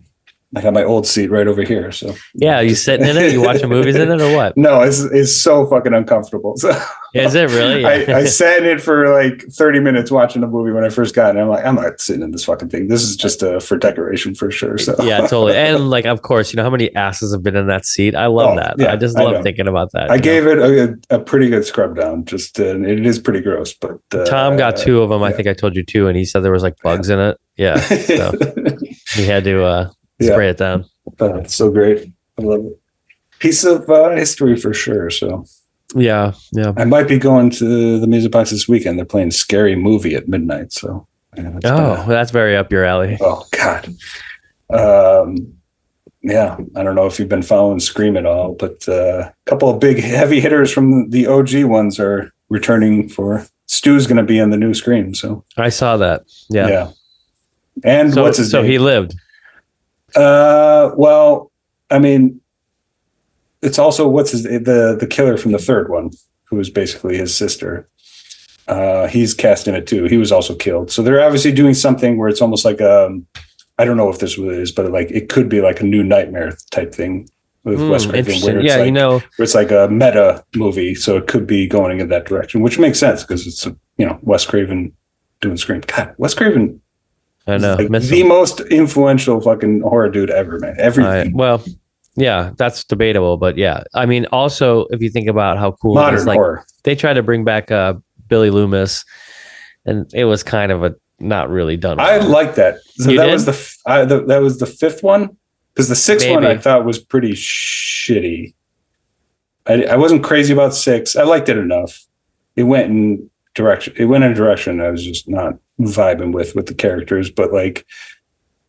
old seat right over here. So yeah, you sitting in it? You watching movies in it or what? No, it's so fucking uncomfortable. So is it really? Yeah. I sat in it for like 30 minutes watching a movie when I first got it. I'm like, I'm not sitting in this fucking thing. This is just for decoration for sure. So yeah, totally. And like, of course, how many asses have been in that seat? I love that. Yeah, I just love thinking about that. I gave it a pretty good scrub down. Just it is pretty gross, but Tom got two of them. I think I told you two, and he said there was like bugs in it. Yeah, so he had to spray it down. It's so great. I love it. Piece of history for sure. So yeah. I might be going to the Music Box this weekend. They're playing Scary Movie at midnight. So that's very up your alley. Oh God. Yeah, I don't know if you've been following Scream at all, but a couple of big heavy hitters from the OG ones are returning for. Stu's going to be in the new Scream. So I saw that. Yeah. And what's his name? So he lived. Well, I mean, it's also the killer from the third one, who is basically his sister. He's cast in it too. He was also killed. So they're obviously doing something where it's almost like I don't know if this what it is, but like it could be like a new Nightmare type thing with Wes Craven, where it's where it's like a meta movie. So it could be going in that direction, which makes sense because it's Wes Craven doing Scream. God, Wes Craven. I know, like the most influential fucking horror dude ever, man. Everything. Well, yeah, that's debatable, but yeah, I mean, also if you think about how cool modern horror, they tried to bring back Billy Loomis, and it was kind of not really done well. I like that. So that was that was the fifth one, because the sixth one I thought was pretty shitty. I wasn't crazy about 6. I liked it enough. It went in a direction I was just not vibing with the characters, but like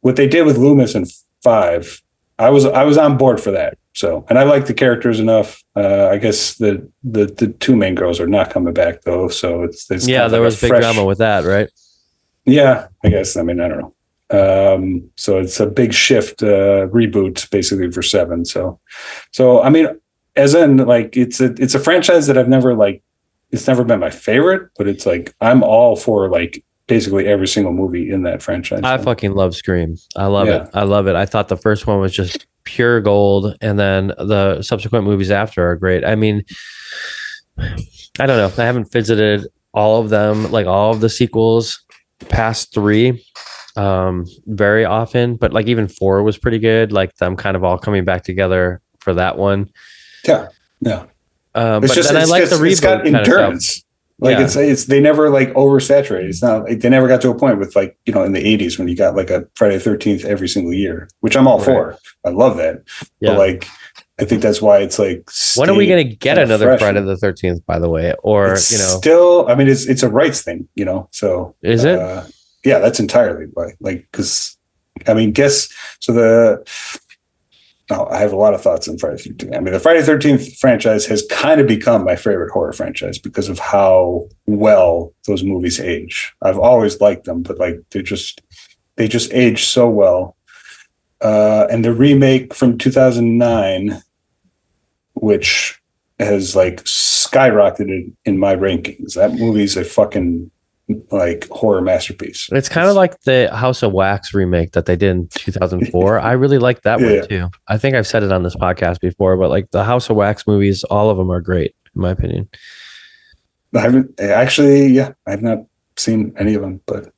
what they did with Loomis in 5, I was on board for that. So, and I like the characters enough. I guess the 2 main girls are not coming back though. So it's there was big drama with that, right? Yeah, I guess. I mean, I don't know. So it's a big shift, reboot basically for 7. So I mean, as in like it's a franchise that I've never like. It's never been my favorite, but it's like I'm all for like basically every single movie in that franchise. I fucking love Scream. I love it. I love it. I thought the first one was just pure gold, and then the subsequent movies after are great. I mean, I don't know. I haven't visited all of them, like all of the sequels past 3 very often, but like even 4 was pretty good. Like them kind of all coming back together for that one. Yeah. But then I like the reboot. It's got endurance. Like it's they never like oversaturate. It's not like they never got to a point with like, in the 80s when you got like a Friday the 13th every single year, which I'm all for. I love that. Yeah. But like I think that's why it's like when are we going to get another Friday the 13th, by the way? Or still, I mean it's a rights thing, so is it? Yeah, that's entirely why. Like because I mean I have a lot of thoughts on Friday the 13th. I mean, the Friday the 13th franchise has kind of become my favorite horror franchise because of how well those movies age. I've always liked them, but like they just age so well. And the remake from 2009, which has like skyrocketed in my rankings. That movie's a fucking like horror masterpiece. It's kind of like the House of Wax remake that they did in 2004. I really like that one too. I think I've said it on this podcast before, but like the House of Wax movies, all of them are great in my opinion. I haven't actually. I have not seen any of them, but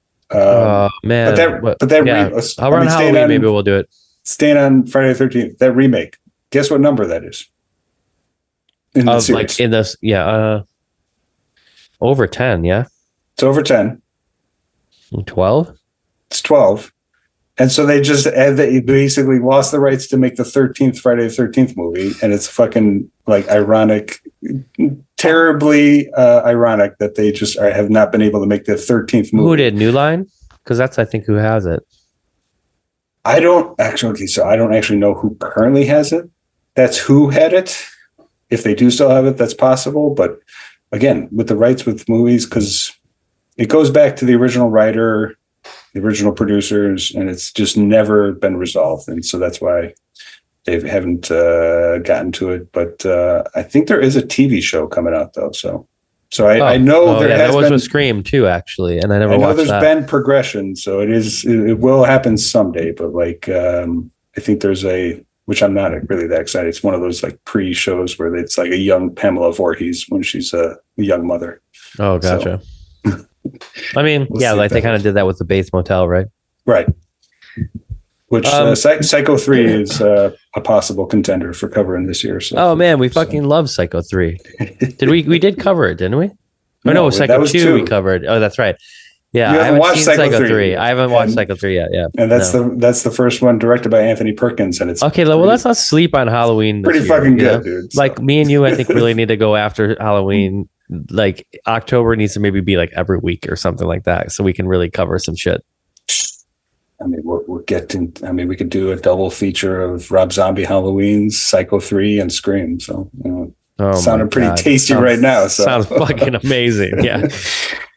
man, around Halloween maybe we'll do it. Staying on Friday the 13th, that remake. Guess what number that is? In the series. Like in this, over 10, yeah. It's over 10. 12? It's 12. And so they basically lost the rights to make the 13th Friday the 13th movie. And it's fucking like ironic, terribly ironic that they just have not been able to make the 13th movie. Who did New Line? Because that's, I think, who has it. I don't actually know who currently has it. That's who had it. If they do still have it, that's possible. But again, with the rights with movies, because it goes back to the original writer, the original producers, and it's just never been resolved. And so that's why they haven't gotten to it. But I think there is a TV show coming out though. So I know there was a Scream too, actually, and I know there's been progression. So it will happen someday. But like I think there's which I'm not really that excited. It's one of those like pre-shows where it's like a young Pamela Voorhees when she's a young mother. Oh, gotcha. So, I mean, like they kind of did that with the Bates Motel, right? Right. Which Psycho 3 is a possible contender for covering this year. So, oh man, we fucking love Psycho 3. We did cover it, didn't we? No, Psycho 2 we covered. Oh, that's right. Yeah, I haven't watched Psycho 3. I haven't watched Psycho 3 yet. Yeah, and that's the first one directed by Anthony Perkins, and it's okay. Well, let's not sleep on Halloween. Pretty fucking good, dude. So. Like me and you, I think really need to go after Halloween. Like October needs to maybe be like every week or something like that, so we can really cover some shit. I mean, we're getting. I mean, we could do a double feature of Rob Zombie Halloween's, Psycho 3, and Scream. So sounding pretty tasty right now. So. Sounds fucking amazing. Yeah.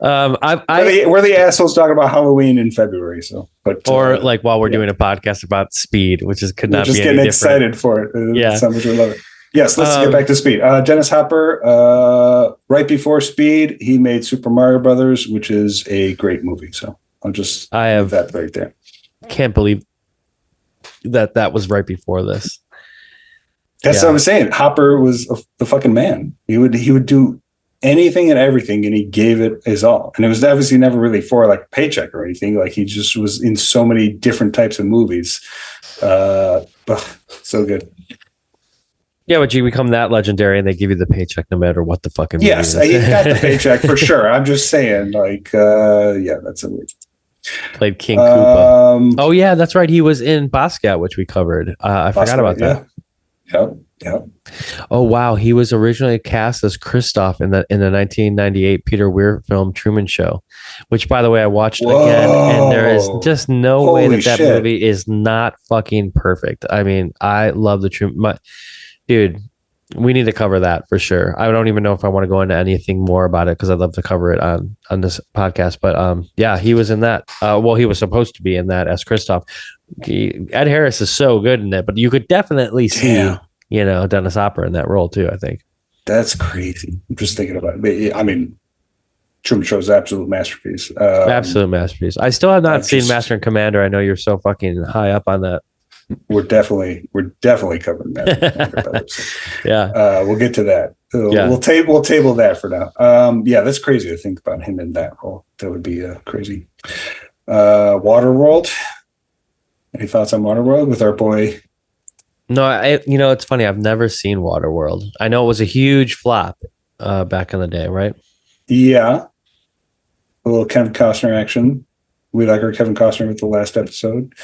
We're the assholes talking about Halloween in February. So But or like while we're doing a podcast about Speed, which is could not just be getting any excited for it. Yeah, so much we love it. Yes, let's get back to Speed. Dennis Hopper, right before Speed, he made Super Mario Brothers, which is a great movie. So I have that right there. Can't believe that was right before this. That's what I'm saying. Hopper was the fucking man. He would do anything and everything, and he gave it his all. And it was obviously never really for like a paycheck or anything. Like he just was in so many different types of movies. So good. Yeah, but you become that legendary and they give you the paycheck no matter what the fucking movie yes, is. he got the paycheck for sure. I'm just saying, like, that's a movie. Played King Koopa. Oh yeah, that's right. He was in Basquiat, which we covered. I forgot about that. Yep. Oh wow, he was originally cast as Christoph in the 1998 Peter Weir film Truman Show, which by the way I watched again, and there is just no way that movie is not fucking perfect. I mean, I love the Truman. Dude, we need to cover that for sure. I don't even know if I want to go into anything more about it because I'd love to cover it on this podcast. But yeah, he was in that. Well, he was supposed to be in that as Christoph. Ed Harris is so good in it, but you could definitely see, Dennis Hopper in that role too, I think. That's crazy. I'm just thinking about it. I mean, Truman Show is an absolute masterpiece. Absolute masterpiece. I still have not seen Master and Commander. I know you're so fucking high up on that. We're definitely covering that. Yeah. We'll get to that. We'll table that for now. That's crazy to think about him in that role. That would be crazy. Waterworld. Any thoughts on Waterworld with our boy? No, it's funny. I've never seen Waterworld. I know it was a huge flop back in the day, right? Yeah. A little Kevin Costner action. We like our Kevin Costner with the last episode.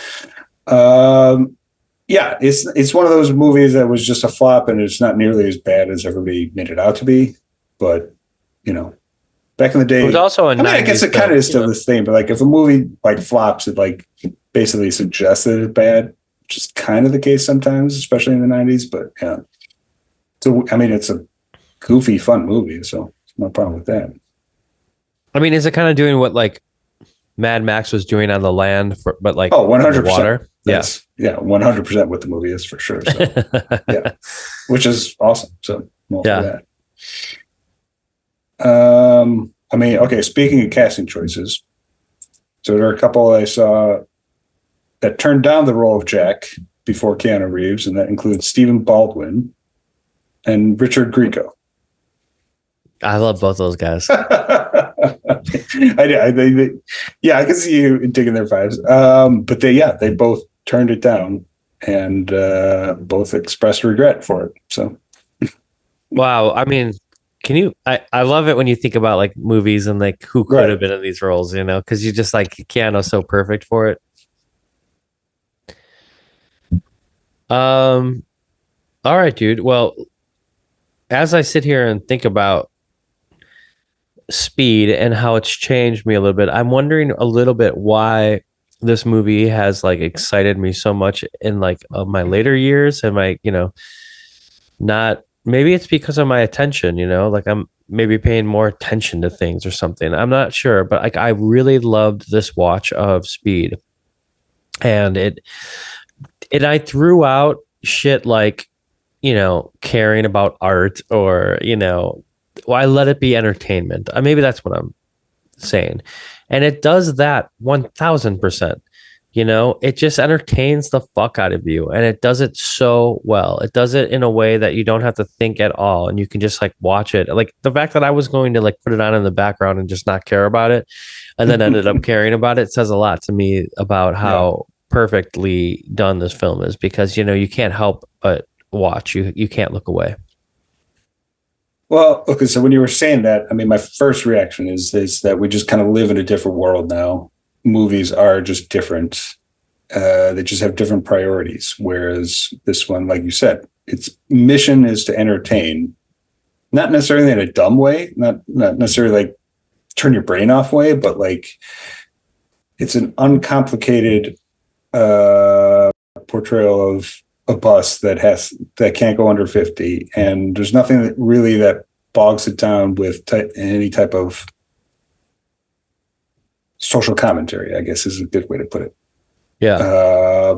It's one of those movies that was just a flop, and it's not nearly as bad as everybody made it out to be. But back in the day, it was also I guess it kind of is still this thing. But like, if a movie like flops, it like basically suggests that it's bad, which is kind of the case sometimes, especially in the '90s. But yeah, so I mean, it's a goofy, fun movie, so no problem with that. I mean, is it kind of doing what like Mad Max was doing on the land, but like 100% water? Yes, 100% what the movie is for sure. So, yeah, which is awesome. So for that. I mean, okay. Speaking of casting choices, so there are a couple I saw that turned down the role of Jack before Keanu Reeves, and that includes Stephen Baldwin and Richard Grieco. I love both those guys. I can see you digging their vibes. But they both turned it down and both expressed regret for it. So, wow. I mean, I love it when you think about like movies and like who could have been in these roles, because you just like Keanu's so perfect for it. All right, dude. Well, as I sit here and think about Speed and how it's changed me a little bit, I'm wondering a little bit why this movie has like excited me so much in like my later years and my, not, maybe it's because of my attention, like I'm maybe paying more attention to things or something. I'm not sure, but like I really loved this watch of Speed, and I threw out shit like, caring about art or, I let it be entertainment. Maybe that's what I'm saying. And it does that 1000%. It just entertains the fuck out of you. And it does it so well. It does it in a way that you don't have to think at all. And you can just like watch it. Like the fact that I was going to like put it on in the background and just not care about it, and then ended up caring about it, says a lot to me about how perfectly done this film is, because, you can't help but watch. You can't look away. Well, okay, so when you were saying that, I mean, my first reaction is that we just kind of live in a different world now. Movies are just different. They just have different priorities. Whereas this one, like you said, its mission is to entertain, not necessarily in a dumb way, not necessarily like turn your brain off way, but like it's an uncomplicated portrayal of a bus that can't go under 50, and there's nothing that bogs it down with any type of social commentary, I guess is a good way to put it. Yeah.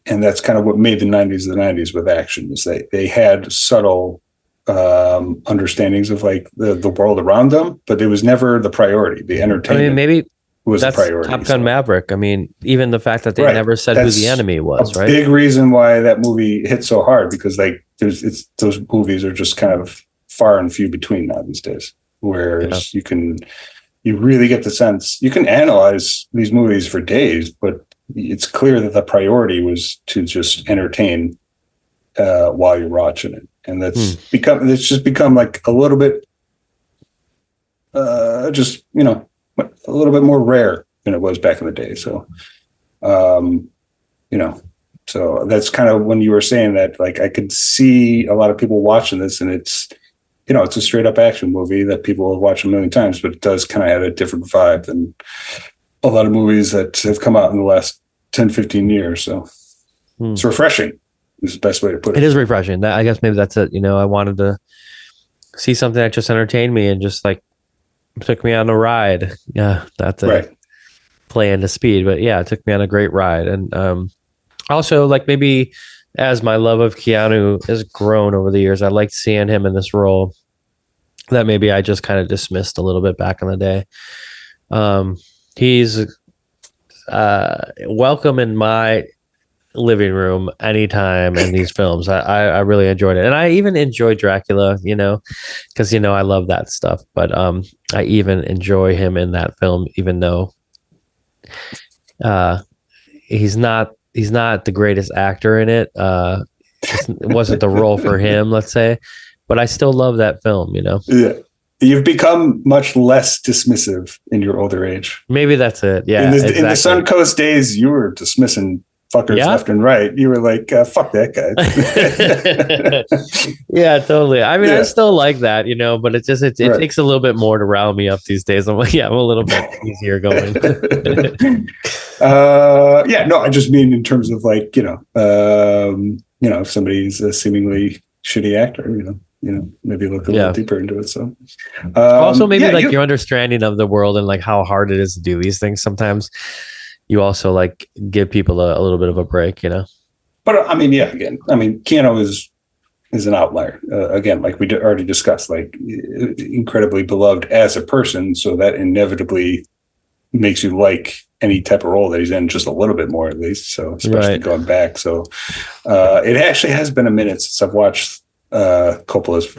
And that's kind of what made the 90s the 90s with action, is they had subtle understandings of like the world around them, but it was never the priority. The entertainment, I mean, maybe was that's the priority. Top Gun Maverick. I mean, even the fact that they never said who the enemy was, right? Big reason why that movie hit so hard, because like those movies are just kind of far and few between now these days. Whereas you really get the sense, you can analyze these movies for days, but it's clear that the priority was to just entertain while you're watching it. And it's just become like a little bit just, you know, a little bit more rare than it was back in the day. So, you know, so that's kind of when you were saying that, like, I could see a lot of people watching this, and it's, you know, it's a straight up action movie that people have watched a million times, but it does kind of have a different vibe than a lot of movies that have come out in the last 10, 15 years. So it's refreshing is the best way to put it. It is refreshing. I guess maybe that's it. You know, I wanted to see something that just entertained me and just like took me on a ride. Yeah, that's it. Play into speed, but yeah, it took me on a great ride. And also, like, maybe as my love of Keanu has grown over the years, I liked seeing him in this role that maybe I just kind of dismissed a little bit back in the day. He's welcome in my living room anytime in these films. I really enjoyed it, and I even enjoyed Dracula, you know, because, you know, I love that stuff. But I even enjoy him in that film, even though he's not the greatest actor in it. It wasn't the role for him, let's say, but I still love that film, you know. Yeah. You've become much less dismissive in your older age. Maybe that's it. Yeah. In the Suncoast days, you were dismissing fuckers left and right. You were like, fuck that guy. Yeah, totally. I mean, I still like that, you know, but it takes a little bit more to round me up these days. I'm like, I'm a little bit easier going. I just mean in terms of like, you know, if somebody's a seemingly shitty actor, you know, maybe look a little deeper into it. So also maybe your understanding of the world and like how hard it is to do these things. Sometimes you also like give people a little bit of a break, you know. But I mean, Keanu is an outlier. Again, like we already discussed, like incredibly beloved as a person, so that inevitably makes you like any type of role that he's in just a little bit more, at least. So especially going back, so it actually has been a minute since I've watched Coppola's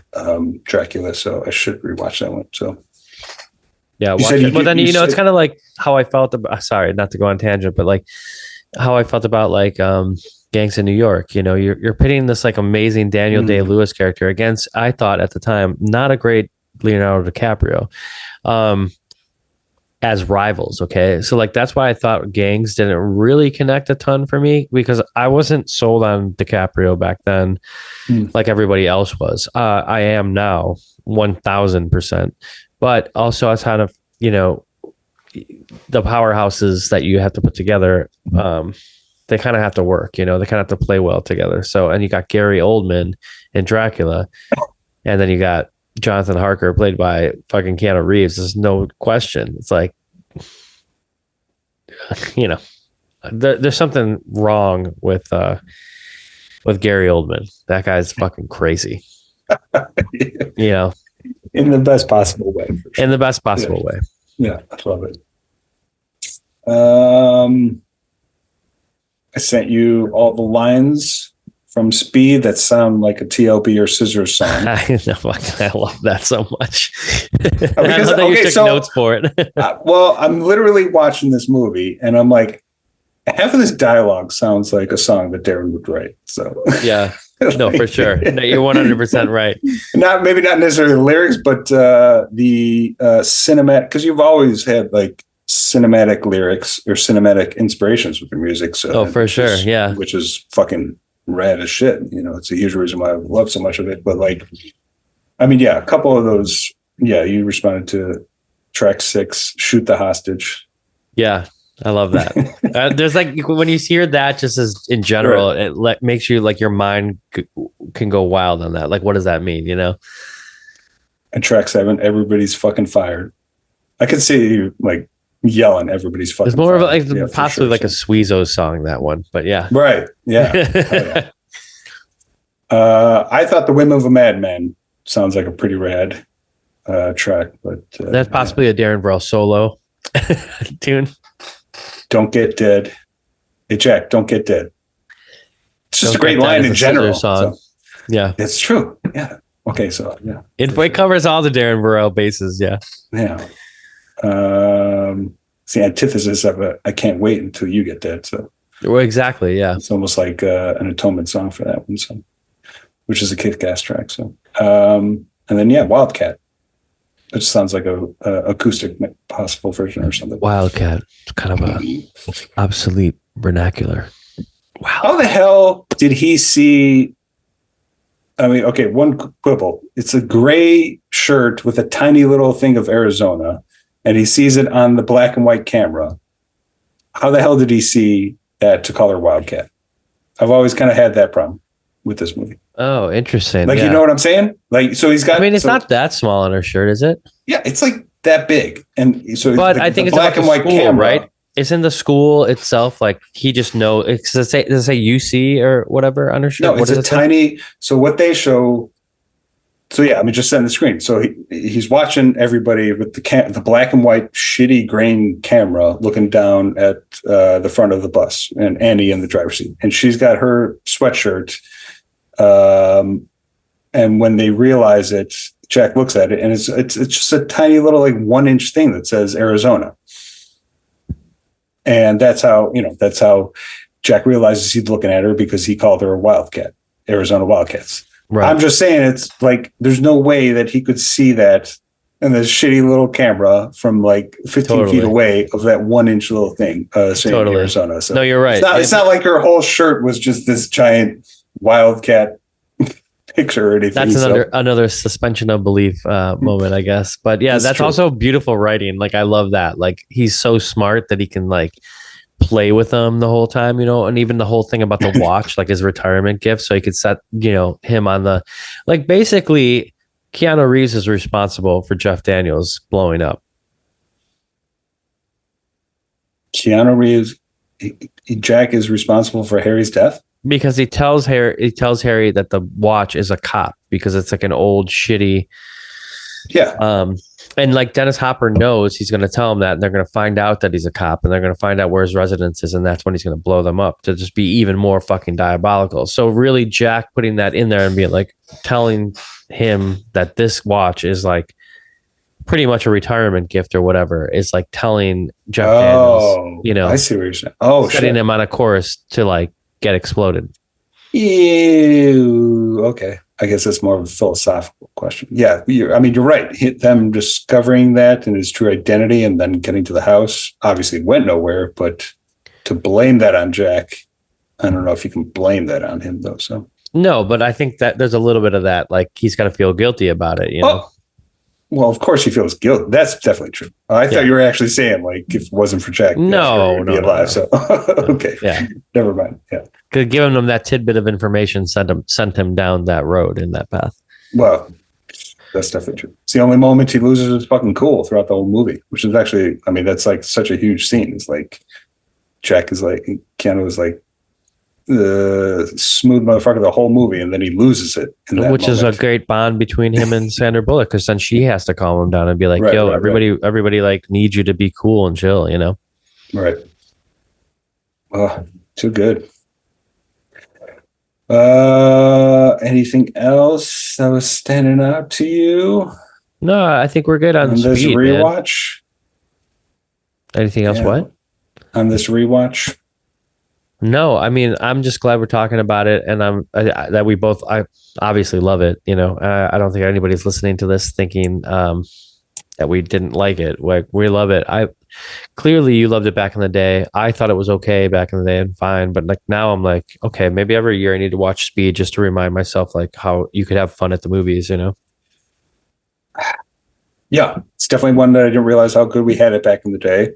Dracula, so I should rewatch that one. So yeah, but then you know, it's kind of like how I felt about, sorry, not to go on tangent, but like how I felt about like Gangs in New York. You know, you're pitting this like amazing Daniel Day-Lewis character against, I thought at the time, not a great Leonardo DiCaprio, as rivals. Okay, so like that's why I thought Gangs didn't really connect a ton for me, because I wasn't sold on DiCaprio back then like everybody else was. I am now 1000%, but also I was kind of, you know, the powerhouses that you have to put together, they kind of have to work, you know, they kind of have to play well together. So, and you got Gary Oldman in Dracula, and then you got Jonathan Harker played by fucking Keanu Reeves. There's no question. It's like, you know, there's something wrong with Gary Oldman. That guy's fucking crazy. You know, in the best possible way. In the best possible way. Yeah, I love it. I sent you all the lines from Speed that sound like a TLB or Scissors song. I love that so much. Because, you took notes for it. Well, I'm literally watching this movie, and I'm like, half of this dialogue sounds like a song that Darren would write. So yeah, no, for sure. No, you're 100% right. Maybe not necessarily the lyrics, but the cinematic, because you've always had like cinematic lyrics or cinematic inspirations with your music. So for sure, yeah, which is fucking rad as shit. You know, it's a huge reason why I love so much of it. But like, I mean, a couple of those. Yeah, you responded to track 6, "Shoot the Hostage." Yeah, I love that. There's like, when you hear that, just as in general, it makes you like your mind can go wild on that. Like, what does that mean? You know. And track 7, "Everybody's fucking fired." I could see you like yelling. Everybody's fucking. It's more of like yeah, possibly like a Sweezo song, that one, but yeah. Right. Yeah. I thought The Whim of a Madman sounds like a pretty rad track, but that's possibly a Darren Burrell solo tune. Don't Get Dead. Hey, Jack, don't get dead. It's just a great line in general. Song. So, yeah. It's true. Yeah. Okay. So, yeah. It covers all the Darren Burrell bases. Yeah. Yeah. It's the antithesis of I can't wait until you get dead. So, well, exactly. Yeah. It's almost like an atonement song for that one. So, which is a kick-ass track. So, and then, Wildcat. It sounds like a acoustic possible version or something. Wildcat. It's kind of a obsolete vernacular. Wow. How the hell did he see? I mean, okay, one quibble. It's a gray shirt with a tiny little thing of Arizona, and he sees it on the black and white camera. How the hell did he see that to call her Wildcat? I've always kind of had that problem with this movie. Oh, interesting. Like, you know what I'm saying? Like, so he's got. I mean, it's not that small on her shirt, is it? Yeah, it's like that big, and so. But I think it's black and white camera, right? It's in the school itself. Like, he just knows. Does it say UC or whatever on her shirt? No, it's a tiny. So what they show. So yeah, I mean, just send the screen. So he's watching everybody with the black and white shitty grain camera, looking down at the front of the bus, and Annie in the driver's seat, and she's got her sweatshirt. And when they realize it, Jack looks at it, and it's just a tiny little like 1-inch thing that says Arizona. And that's how Jack realizes he's looking at her, because he called her a Wildcat, Arizona Wildcats. Right. I'm just saying, it's like, there's no way that he could see that in this shitty little camera from like 15 feet away of that 1-inch little thing saying Arizona. So no, you're right. It's not like her whole shirt was just this giant Wildcat picture or anything. That's another suspension of belief moment, I guess. But yeah, that's also beautiful writing. Like, I love that. Like, he's so smart that he can like play with them the whole time, and even the whole thing about the watch, like his retirement gift, so he could set, him on the, like, basically Keanu Reeves is responsible for Jeff Daniels blowing up. Keanu Reeves, Jack is responsible for Harry's death? Because he tells Harry that the watch is a cop, because it's like an old shitty. Yeah. And like Dennis Hopper knows he's going to tell him that, and they're going to find out that he's a cop, and they're going to find out where his residence is, and that's when he's going to blow them up to just be even more fucking diabolical. So really, Jack putting that in there and being like, telling him that this watch is like pretty much a retirement gift or whatever, is like telling Jeff Daniels, I see what you're saying. Setting him on a course to like get exploded. Ew. Okay. I guess that's more of a philosophical question. Yeah. You're right. Them discovering that and his true identity and then getting to the house obviously went nowhere, but to blame that on Jack, I don't know if you can blame that on him though. So no, but I think that there's a little bit of that. Like, he's got to feel guilty about it, Oh. Well, of course he feels guilty. That's definitely true. I thought you were actually saying, like, if it wasn't for Jack, no, be alive. So okay, yeah, never mind. Yeah, could give him that tidbit of information, sent him down that road in that path. Well, that's definitely true. It's the only moment he loses his fucking cool throughout the whole movie, which is actually, I mean, that's like such a huge scene. It's like Jack is like, Keanu is like smooth motherfucker the whole movie, and then he loses it in that which moment. Is a great bond between him and Sandra Bullock, because then she has to calm him down and be like, everybody like needs you to be cool and chill, Right. Too good. Anything else that was standing out to you? No, I think we're good on this rewatch. Man. Anything else? What? On this rewatch? No, I mean, I'm just glad we're talking about it, and that we both, I obviously love it. I don't think anybody's listening to this thinking that we didn't like it. Like, we love it. Clearly you loved it back in the day. I thought it was okay back in the day and fine, but like now I'm like, okay, maybe every year I need to watch Speed just to remind myself like how you could have fun at the movies. Yeah, it's definitely one that I didn't realize how good we had it back in the day.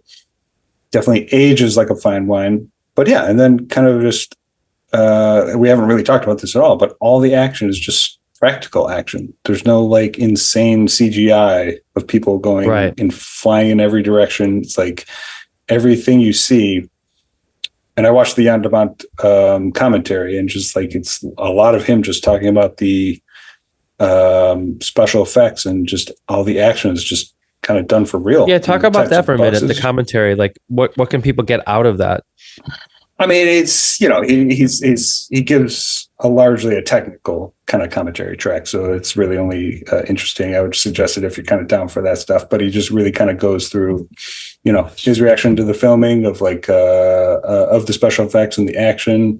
Definitely ages like a fine wine. But and then kind of just, we haven't really talked about this at all, but all the action is just practical action. There's no like insane CGI of people going and flying in every direction. It's like everything you see. And I watched the on-demand commentary, and just like it's a lot of him just talking about the special effects, and just all the action is just kind of done for real. Yeah, talk about that for a minute. The commentary, like what can people get out of that? I mean, it's, you know, he gives largely a technical kind of commentary track, so it's really only interesting. I would suggest it if you're kind of down for that stuff. But he just really kind of goes through, you know, his reaction to the filming of like of the special effects and the action,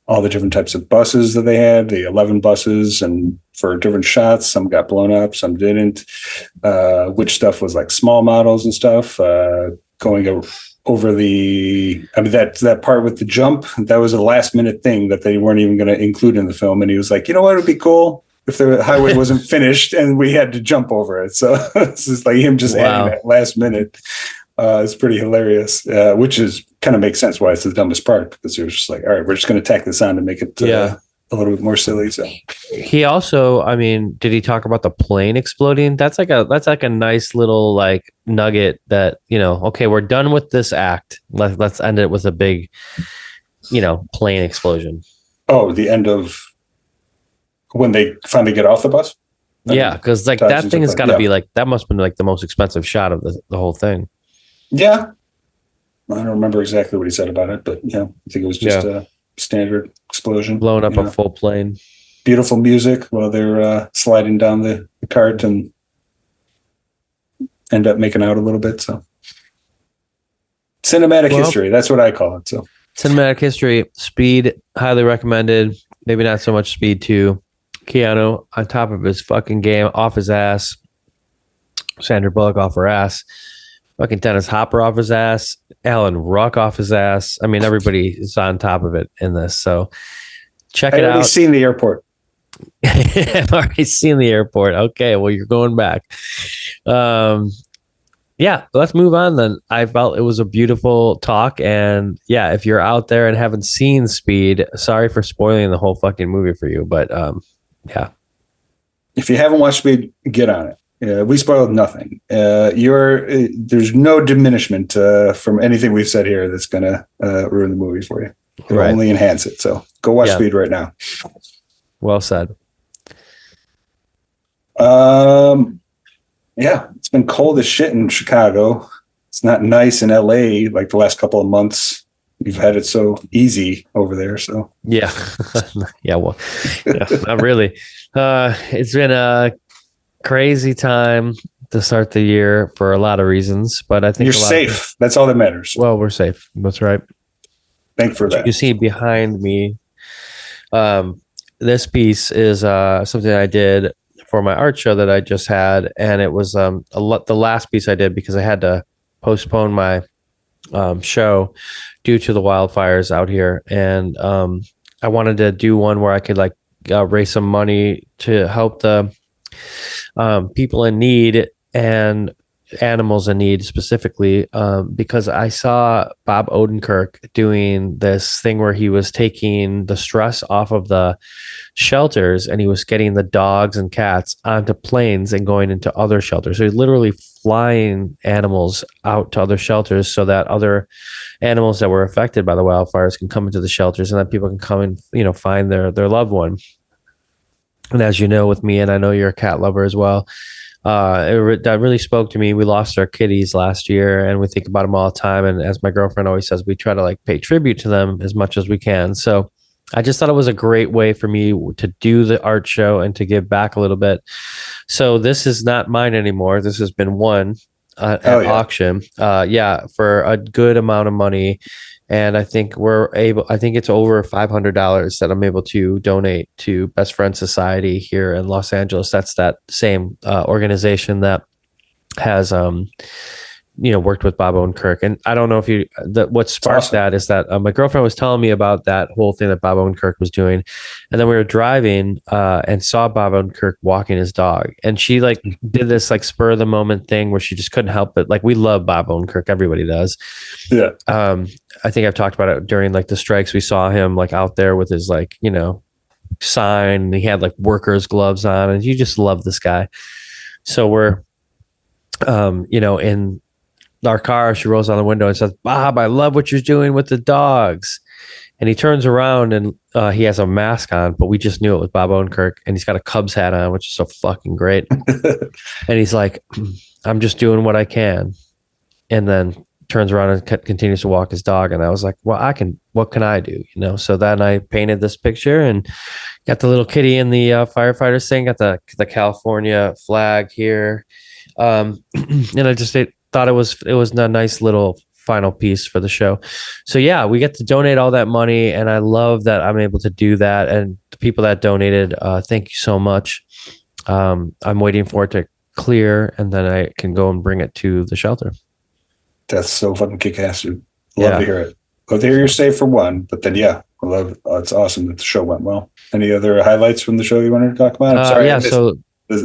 all the different types of buses that they had, the 11 buses, and for different shots, some got blown up, some didn't. Which stuff was like small models and stuff going over the, I mean, that part with the jump, that was a last minute thing that they weren't even going to include in the film. And he was like, you know what would be cool if the highway wasn't finished and we had to jump over it. So it's just like him just adding that last minute. It's pretty hilarious, which is kind of makes sense why it's the dumbest part, because you're just like, all right, we're just going to tack this on to make it a little bit more silly. So he also, I mean, did he talk about the plane exploding? That's like a nice little like nugget that, you know, okay, we're done with this act. Let's end it with a big, you know, plane explosion. Oh, the end of when they finally get off the bus? Yeah, because like that thing has got to be like, that must have been like the most expensive shot of the whole thing. Yeah. I don't remember exactly what he said about it, but yeah, I think it was just a standard explosion. Blowing up a full plane. Beautiful music while they're sliding down the cart and end up making out a little bit. So cinematic history, that's what I call it. So cinematic history, Speed, highly recommended. Maybe not so much Speed 2. Keanu on top of his fucking game, off his ass. Sandra Bullock off her ass. Fucking Dennis Hopper off his ass. Alan Ruck off his ass. I mean, everybody is on top of it in this. So check it out. I've already seen the airport. I've already seen the airport. Okay, well, you're going back. Yeah, let's move on then. I felt it was a beautiful talk. And yeah, if you're out there and haven't seen Speed, sorry for spoiling the whole fucking movie for you. But yeah. If you haven't watched Speed, get on it. We spoiled nothing. There's no diminishment from anything we've said here that's going to ruin the movie for you. It'll only enhance it. So go watch Speed right now. Well said. Yeah, it's been cold as shit in Chicago. It's not nice in LA like the last couple of months. We've had it so easy over there. So yeah, well, not really. It's been a crazy time to start the year for a lot of reasons, but I think you're safe. That's all that matters. Well, we're safe. That's right. Thank you for that. You see behind me, this piece is something I did for my art show that I just had, and it was the last piece I did because I had to postpone my show due to the wildfires out here, and I wanted to do one where I could like raise some money to help the people in need and animals in need specifically, because I saw Bob Odenkirk doing this thing where he was taking the stress off of the shelters and he was getting the dogs and cats onto planes and going into other shelters. So he's literally flying animals out to other shelters so that other animals that were affected by the wildfires can come into the shelters and then people can come and, you know, find their loved one. And as you know, with me, and I know you're a cat lover as well, that really spoke to me. We lost our kitties last year and we think about them all the time. And as my girlfriend always says, we try to like pay tribute to them as much as we can. So I just thought it was a great way for me to do the art show and to give back a little bit. So this is not mine anymore. This has been won at auction. For a good amount of money. And I think it's over $500 that I'm able to donate to Best Friends Society here in Los Angeles. That's that same organization that has, worked with Bob Odenkirk. And I don't know if what sparked that is that my girlfriend was telling me about that whole thing that Bob Odenkirk was doing. And then we were driving and saw Bob Odenkirk walking his dog. And she like did this like spur of the moment thing where she just couldn't help it. Like we love Bob Odenkirk. Everybody does. Yeah. I think I've talked about it during like the strikes. We saw him like out there with his like, sign, and he had like workers gloves on, and you just love this guy. So we're, in our car, she rolls down the window and says, "Bob, I love what you're doing with the dogs." And he turns around and he has a mask on, but we just knew it was Bob Odenkirk, and he's got a Cubs hat on, which is so fucking great. And he's like, "I'm just doing what I can." And then turns around and continues to walk his dog. And I was like, well, what can I do? So then I painted this picture and got the little kitty in the firefighters thing, got the California flag here. And I just thought it was a nice little final piece for the show. So yeah, we get to donate all that money, and I love that I'm able to do that. And the people that donated, thank you so much. I'm waiting for it to clear, and then I can go and bring it to the shelter. That's so fucking kick-ass, dude. Love to hear it. Love to hear you're safe for one, but then it's awesome that the show went well. Any other highlights from the show you wanted to talk about? I'm sorry. So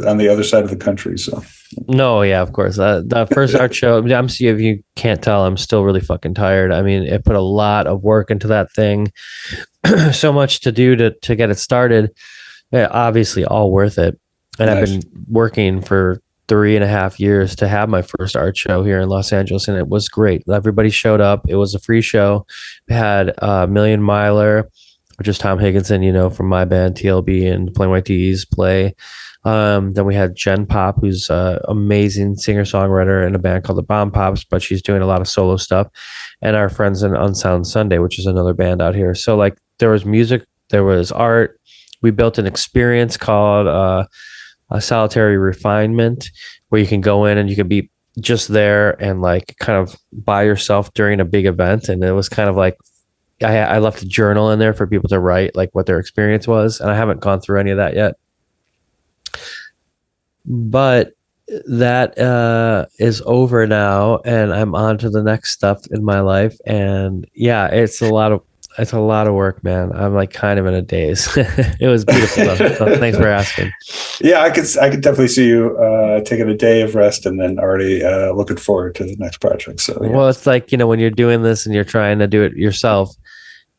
on the other side of the country, so. No, yeah, of course. The first art show, if you can't tell, I'm still really fucking tired. I mean, it put a lot of work into that thing. So much to do to get it started. Yeah, obviously all worth it. And nice. I've been working for 3.5 years to have my first art show here in Los Angeles, and it was great. Everybody showed up. It was a free show. We had Million Miler, which is Tom Higginson, from my band TLB and Plain White T's play. Then we had Jen Pop, who's an amazing singer-songwriter in a band called the Bomb Pops, but she's doing a lot of solo stuff. And our friends in Unsound Sunday, which is another band out here. So like there was music, there was art. We built an experience called a solitary refinement, where you can go in and you can be just there and like kind of by yourself during a big event. And it was kind of like I left a journal in there for people to write like what their experience was, and I haven't gone through any of that yet. But that is over now, and I'm on to the next stuff in my life. And yeah, it's a lot of work, man. I'm like kind of in a daze. It was beautiful though. So thanks for asking. Yeah, I could definitely see you taking a day of rest and then already looking forward to the next project. So yeah. Well, it's like, when you're doing this and you're trying to do it yourself,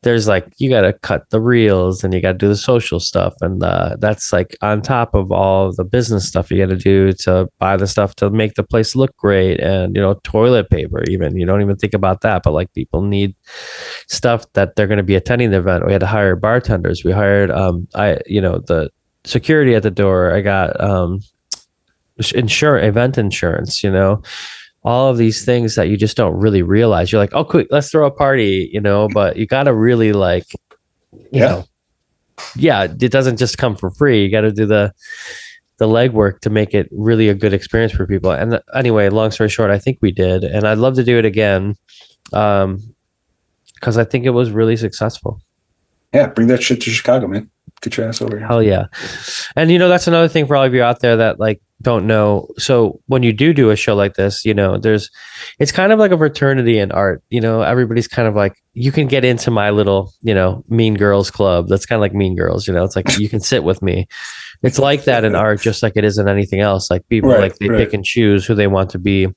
there's like, you got to cut the reels and you got to do the social stuff. And that's like on top of all the business stuff you got to do to buy the stuff to make the place look great. And, toilet paper, even, you don't even think about that. But like people need stuff that they're going to be attending the event. We had to hire bartenders. We hired, the security at the door. I got event insurance, all of these things that you just don't really realize. You're like, oh, quick, let's throw a party, but you got to really like, it doesn't just come for free. You got to do the legwork to make it really a good experience for people. And anyway, long story short, I think we did. And I'd love to do it again because I think it was really successful. Yeah, bring that shit to Chicago, man. Get your ass over here. Hell yeah. And, that's another thing for all of you out there that like don't know. So when you do a show like this, it's kind of like a fraternity in art. Everybody's kind of like, you can get into my little, Mean Girls club. That's kind of like Mean Girls, it's like you can sit with me. It's like that in art, just like it is in anything else. Like people they pick and choose who they want to be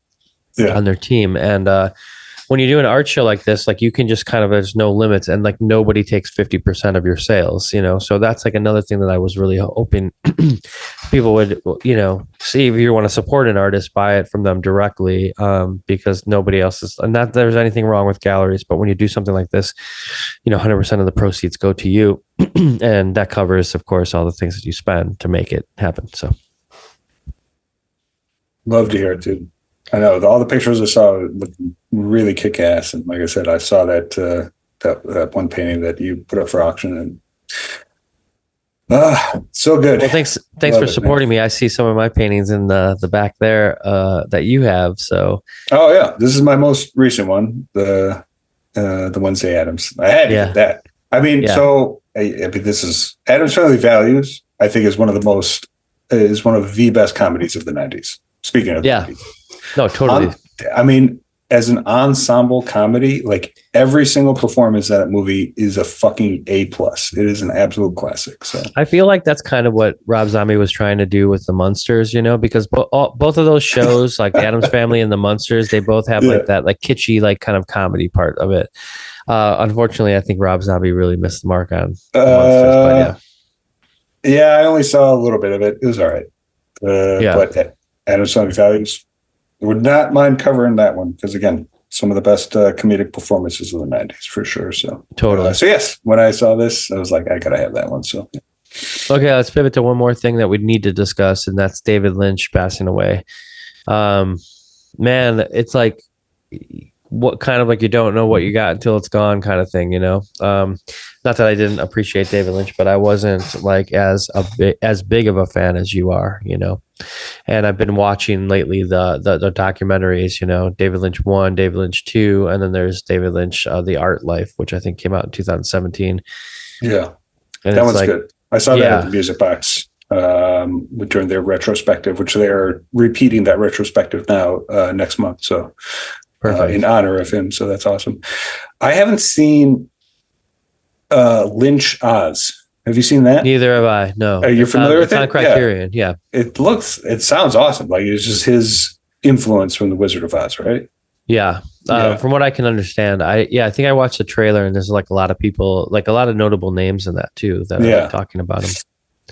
on their team. And when you do an art show like this, like you can just kind of, there's no limits, and like nobody takes 50% of your sales, so that's like another thing that I was really hoping people would, see if you want to support an artist, buy it from them directly, because nobody else is, and not that there's anything wrong with galleries, but when you do something like this, 100% of the proceeds go to you, and that covers, of course, all the things that you spend to make it happen. So love to hear it, dude. I know all the pictures I saw looked really kick ass, and like I said, I saw that one painting that you put up for auction, and so good. Well, thanks for supporting me. I see some of my paintings in the back there that you have. So oh yeah, this is my most recent one, the Wednesday Addams. I had to get that. I mean, this is Addams Family Values. I think is one of the best comedies of the 90s. Speaking of comedies. No, totally. I mean, as an ensemble comedy, like every single performance in that movie is a fucking A+. It is an absolute classic. So I feel like that's kind of what Rob Zombie was trying to do with the Munsters, because both of those shows, like the Addams Family and the Munsters, they both have like that like kitschy like kind of comedy part of it. Unfortunately, I think Rob Zombie really missed the mark on the Munsters, but yeah. Yeah, I only saw a little bit of it. It was all right. Yeah. But Adam's Family Values, would not mind covering that one because, again, some of the best comedic performances of the 90s for sure. So Totally. So yes, when I saw this, I was like, I gotta have that one. So Okay, let's pivot to one more thing that we need to discuss, and that's David Lynch passing away. Man, it's like what kind of like you don't know what you got until it's gone kind of thing, you know. Not that I didn't appreciate David Lynch, but I wasn't like as big of a fan as you are, you know. And I've been watching lately the documentaries, you know, David Lynch 1, David Lynch 2, and then there's David Lynch The Art Life, which I think came out in 2017. yeah, And that it's one's like, good. I saw that at the Music Box during their retrospective, which they are repeating that retrospective now next month. So in honor of him. So that's awesome. I haven't seen Lynch Oz. Have you seen that? Neither have I. No. Are you familiar with it? It's on Criterion. Yeah. It sounds awesome. Like it's just his influence from The Wizard of Oz, right? Yeah. From what I can understand, I think I watched the trailer and there's like a lot of people, like a lot of notable names in that too that are like talking about him.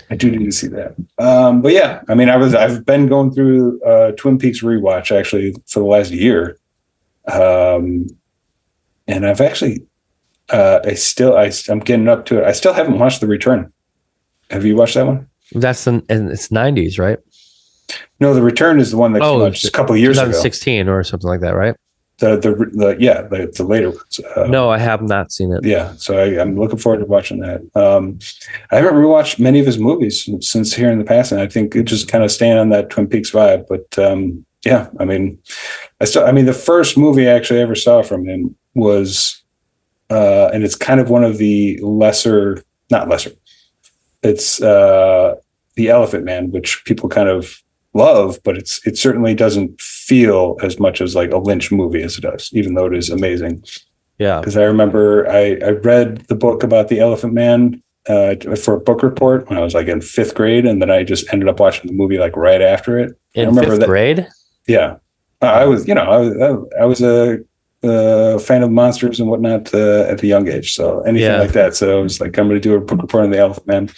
I do need to see that. But yeah, I mean, I've been going through Twin Peaks rewatch actually for the last year. And I've actually I'm getting up to it. I still haven't watched The Return. Have you watched that one? And it's 90s, right? No, The Return is the one that came out just a couple of years ago. 2016 or something like that, right? The later ones. No, I have not seen it. Yeah, so I'm looking forward to watching that. I haven't rewatched many of his movies since here in the past, and I think it just kind of staying on that Twin Peaks vibe. But yeah, I mean, the first movie I actually ever saw from him was. And it's kind of one of the not lesser. It's The Elephant Man, which people kind of love, but it certainly doesn't feel as much as like a Lynch movie as it does, even though it is amazing. Yeah. Because I remember I read the book about The Elephant Man for a book report when I was like in 5th grade, and then I just ended up watching the movie like right after it. In 5th grade? Yeah. I was a fan of monsters and whatnot at the young age, so anything like that. So I was like, I'm going to do a book report on The Elephant Man.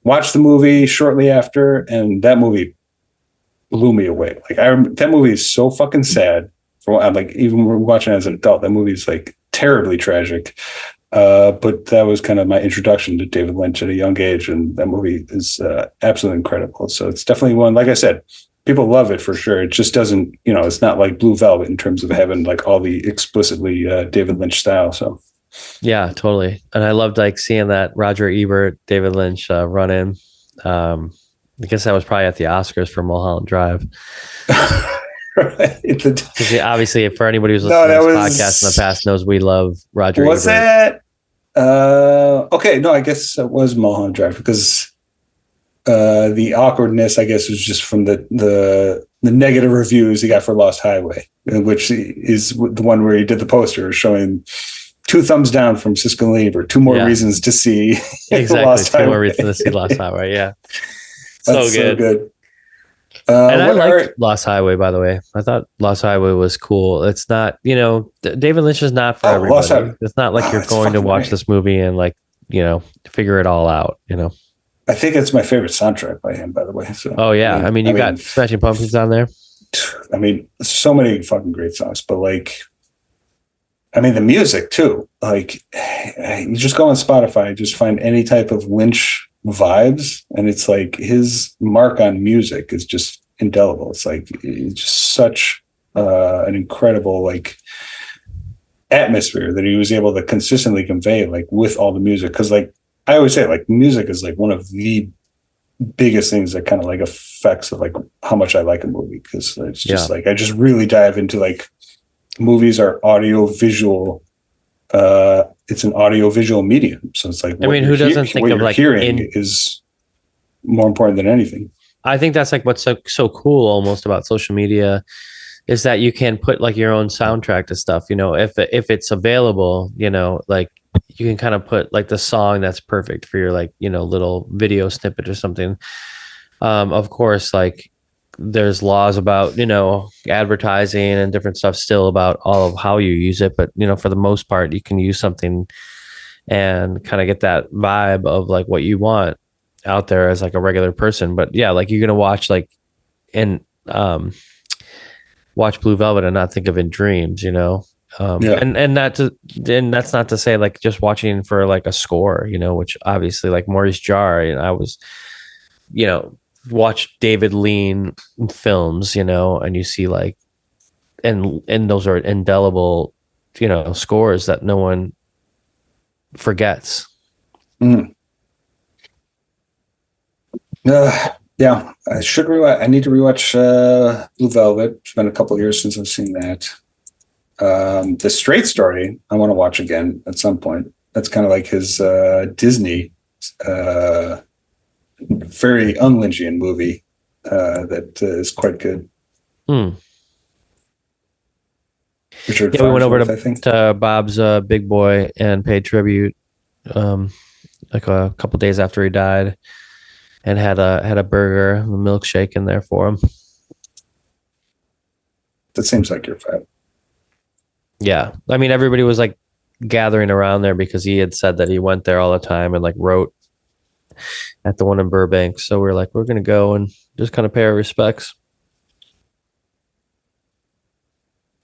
Watched the movie shortly after, and that movie blew me away. Like that movie is so fucking sad. I'm like, even when we're watching it as an adult, that movie is like terribly tragic. But that was kind of my introduction to David Lynch at a young age, and that movie is absolutely incredible. So it's definitely one. Like I said, people love it for sure. It just doesn't, it's not like Blue Velvet in terms of having like all the explicitly David Lynch style. So yeah, totally. And I loved like seeing that Roger Ebert, David Lynch run in. I guess that was probably at the Oscars for Mulholland Drive. Right. Obviously, for anybody who's listened to this podcast in the past knows we love Roger Ebert. Was that? Okay, no, I guess it was Mulholland Drive because the awkwardness, I guess, was just from the negative reviews he got for Lost Highway, which is the one where he did the poster showing 2 thumbs down from Siskel and Ebert, 2 more reasons to see Lost Highway. 2 more reasons to see Lost Highway. Yeah, That's so good. And I liked Lost Highway, by the way. I thought Lost Highway was cool. It's not, David Lynch is not for everybody. It's not like you're going to watch this movie and like, figure it all out, I think it's my favorite soundtrack by him, by the way. So, oh, yeah. I mean, you got Smashing Pumpkins on there. I mean, so many fucking great songs, but like, I mean, the music too. Like, you just go on Spotify, just find any type of Lynch vibes, and it's like his mark on music is just indelible. It's like it's just such an incredible like atmosphere that he was able to consistently convey, like with all the music. Because like I always say, like music is like one of the biggest things that kind of like affects like how much I like a movie, because it's just like I just really dive into like movies are audio visual. It's an audio visual medium, so it's like I mean, who doesn't think of like hearing is more important than anything. I think that's like what's so cool almost about social media is that you can put like your own soundtrack to stuff. If it's available, like you can kind of put like the song that's perfect for your like little video snippet or something. Of course, like there's laws about advertising and different stuff still about all of how you use it, but for the most part you can use something and kind of get that vibe of like what you want. out there as like a regular person. But yeah, like you're gonna watch like and watch Blue Velvet and not think of In Dreams, you know. Yeah. And that's not to say like just watching for like a score, you know, which obviously like Maurice Jarre, and I was, you know, watch David Lean films, you know, and you see like, and those are indelible, you know, scores that no one forgets. Mm. Yeah, I should rewatch. I need to rewatch Blue Velvet. It's been a couple of years since I've seen that. The Straight Story, I want to watch again at some point. That's kind of like his Disney, very un-Lynchian movie that is quite good. Richard we went over Farnsworth, to Bob's Big Boy and paid tribute like a couple days after he died, and had a burger, a milkshake in there for him. That seems like your fat. Yeah. I mean, everybody was like gathering around there because he had said that he went there all the time and like wrote at the one in Burbank. So we're like, we're going to go and just kind of pay our respects.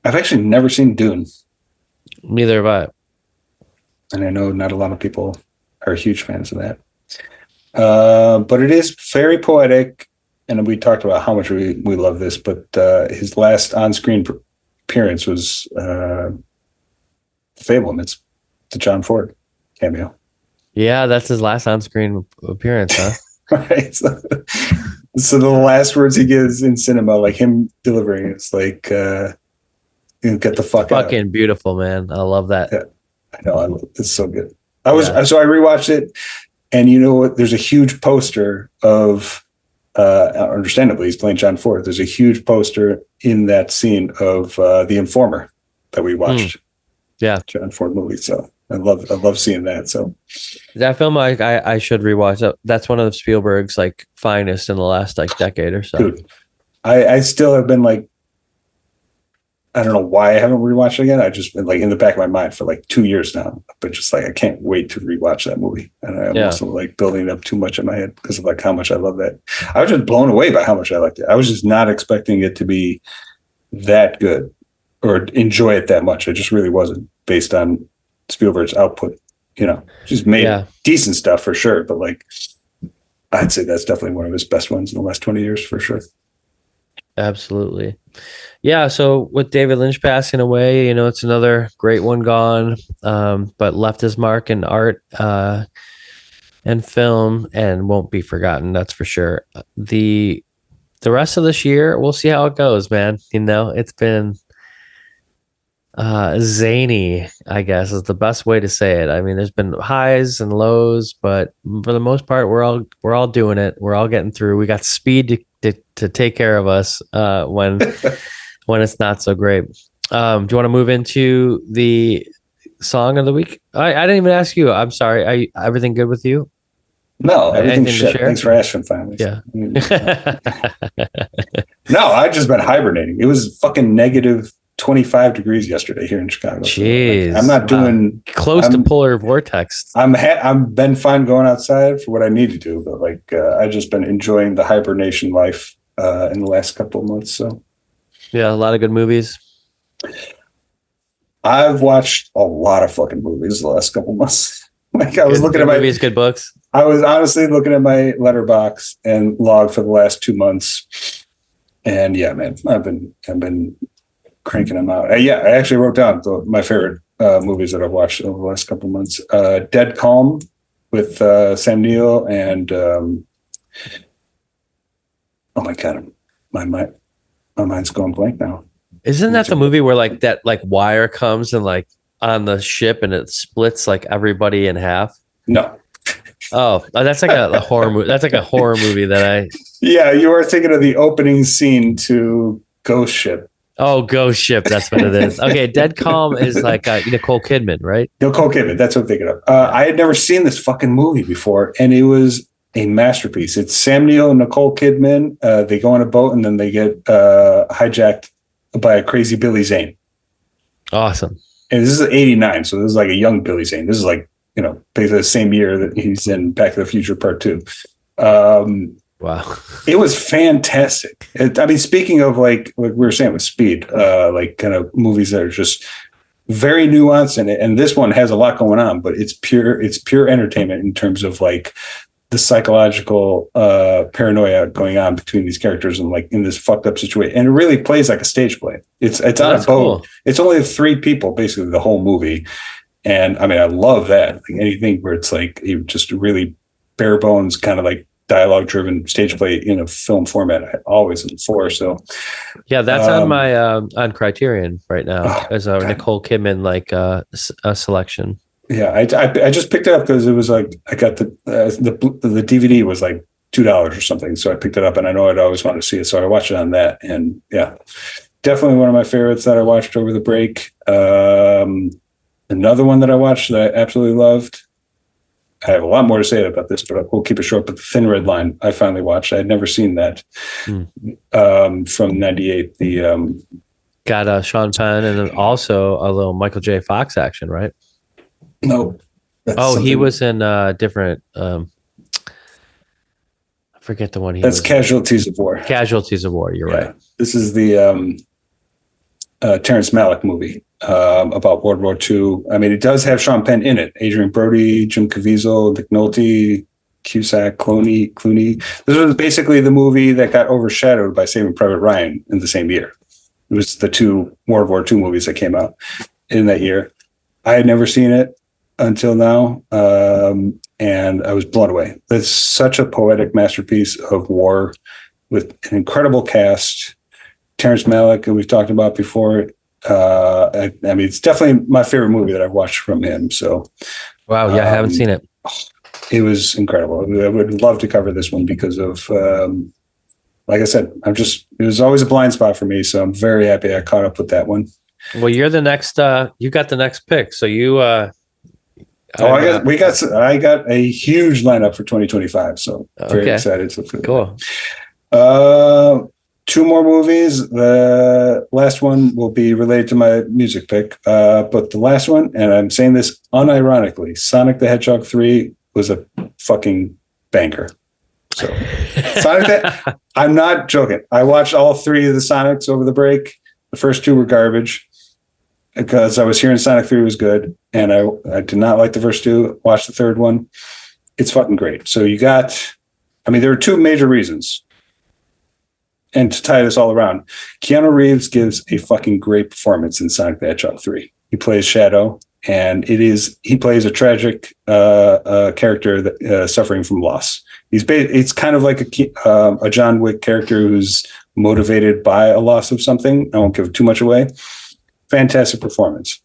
I've actually never seen Dune. Neither have I. And I know not a lot of people are huge fans of that. But it is very poetic. And we talked about how much we love this, but his last on-screen appearance was Fablemans, the John Ford cameo. Yeah, that's his last on-screen appearance, huh? Right. So the last words he gives in cinema, like him delivering, it's like, get the fuck out. Fucking beautiful, man. I love that. Yeah, I know. It's so good. So I rewatched it, and you know what? There's a huge poster of, understandably, he's playing John Ford. There's a huge poster in that scene of The Informer that we watched. Yeah, John Ford movie. So I love seeing that. So that film I should rewatch. That's one of Spielberg's like finest in the last like decade or so. Dude, I still have been like, I don't know why I haven't rewatched it again. I just been like in the back of my mind for like 2 years now, but just like I can't wait to rewatch that movie. And I'm also like building it up too much in my head because of like how much I love that. I was just blown away by how much I liked it. I was just not expecting it to be that good or enjoy it that much. I just really wasn't, based on Spielberg's output. You know, just made decent stuff for sure, but like I'd say that's definitely one of his best ones in the last 20 years for sure. Absolutely. Yeah. So with David Lynch passing away, you know, it's another great one gone, but left his mark in art and film and won't be forgotten. That's for sure. The rest of this year, we'll see how it goes, man. You know, it's been zany, I guess is the best way to say it. I mean, there's been highs and lows, but for the most part, we're all doing it. We're all getting through. We got speed to take care of us when it's not so great. Do you want to move into the song of the week? I didn't even ask you. I'm sorry. Everything good with you? No, everything's shit. Thanks for asking, finally. Yeah. No, I've just been hibernating. It was fucking negative 25 degrees yesterday here in Chicago. Jeez. So like, I'm not doing close to polar vortex. I've been fine going outside for what I need to do, but like I've just been enjoying the hibernation life in the last couple of months. So yeah, a lot of good movies. I've watched a lot of fucking movies the last couple of months. Like I was looking at my movies, good books. I was honestly looking at my letterbox and log for the last 2 months. And yeah, man, I've been cranking them out. I actually wrote down my favorite movies that I've watched over the last couple of months. Dead Calm with Sam Neill and oh my God, my mind's going blank now. Isn't that the movie where like that like wire comes and like on the ship and it splits like everybody in half? No. Oh, that's like a horror movie. That's like a horror movie that I. Yeah, you are thinking of the opening scene to Ghost Ship. Oh, Ghost Ship. That's what it is. Okay, Dead Calm is like Nicole Kidman, right? Nicole Kidman. That's what I'm thinking of. I had never seen this fucking movie before, and it was a masterpiece. It's Sam Neill and Nicole Kidman. They go on a boat, and then they get hijacked by a crazy Billy Zane. Awesome. And this is 89, so this is like a young Billy Zane. This is like, you know, basically the same year that he's in Back to the Future Part 2. Wow. It was fantastic. I mean, speaking of like we were saying with Speed, like kind of movies that are just very nuanced, and this one has a lot going on, but it's pure entertainment in terms of like the psychological paranoia going on between these characters and like in this fucked up situation. And it really plays like a stage play. It's on a boat. Cool. It's only 3 people basically the whole movie. And I mean, I love that. Like anything where it's like just really bare bones kind of like dialogue driven stage play in a film format, I always am for. So yeah, that's on my on Criterion right now as a Nicole Kidman like a selection. Yeah, I just picked it up because it was like I got the DVD was like $2 or something, so I picked it up, and I know I'd always want to see it, so I watched it on that, and yeah, definitely one of my favorites that I watched over the break. Another one that I watched that I absolutely loved. I have a lot more to say about this, but we'll keep it short. But The Thin Red Line, I finally watched. I had never seen that from '98. The got Sean Penn and then also a little Michael J. Fox action, right? No. He was in different. I forget the one. That's Casualties of War. Casualties of War. You're right. This is the Terrence Malick movie about World War II. I mean, it does have Sean Penn in it. Adrian Brody, Jim Caviezel, Nick Nolte, Cusack, Clooney. This was basically the movie that got overshadowed by Saving Private Ryan in the same year. It was the 2 World War II movies that came out in that year. I had never seen it until now, and I was blown away. It's such a poetic masterpiece of war with an incredible cast. Terrence Malick, who we've talked about before. I mean, it's definitely my favorite movie that I've watched from him. So, wow, yeah, I haven't seen it. It was incredible. I would love to cover this one because of, like I said, it was always a blind spot for me. So I'm very happy I caught up with that one. Well, you're the next. You got the next pick, so you. I got a huge lineup for 2025, so very excited. Cool. 2 more movies. The last one will be related to my music pick, but the last one, and I'm saying this unironically, Sonic the Hedgehog 3 was a fucking banger. So, I'm not joking. I watched all 3 of the Sonics over the break. The first 2 were garbage because I was hearing Sonic 3 was good, and I did not like the first 2. Watched the third one. It's fucking great. So there are 2 major reasons. And to tie this all around, Keanu Reeves gives a fucking great performance in Sonic the Hedgehog 3. He plays Shadow, and he plays a tragic character that suffering from loss. It's kind of like a John Wick character who's motivated by a loss of something. I won't give too much away. Fantastic performance.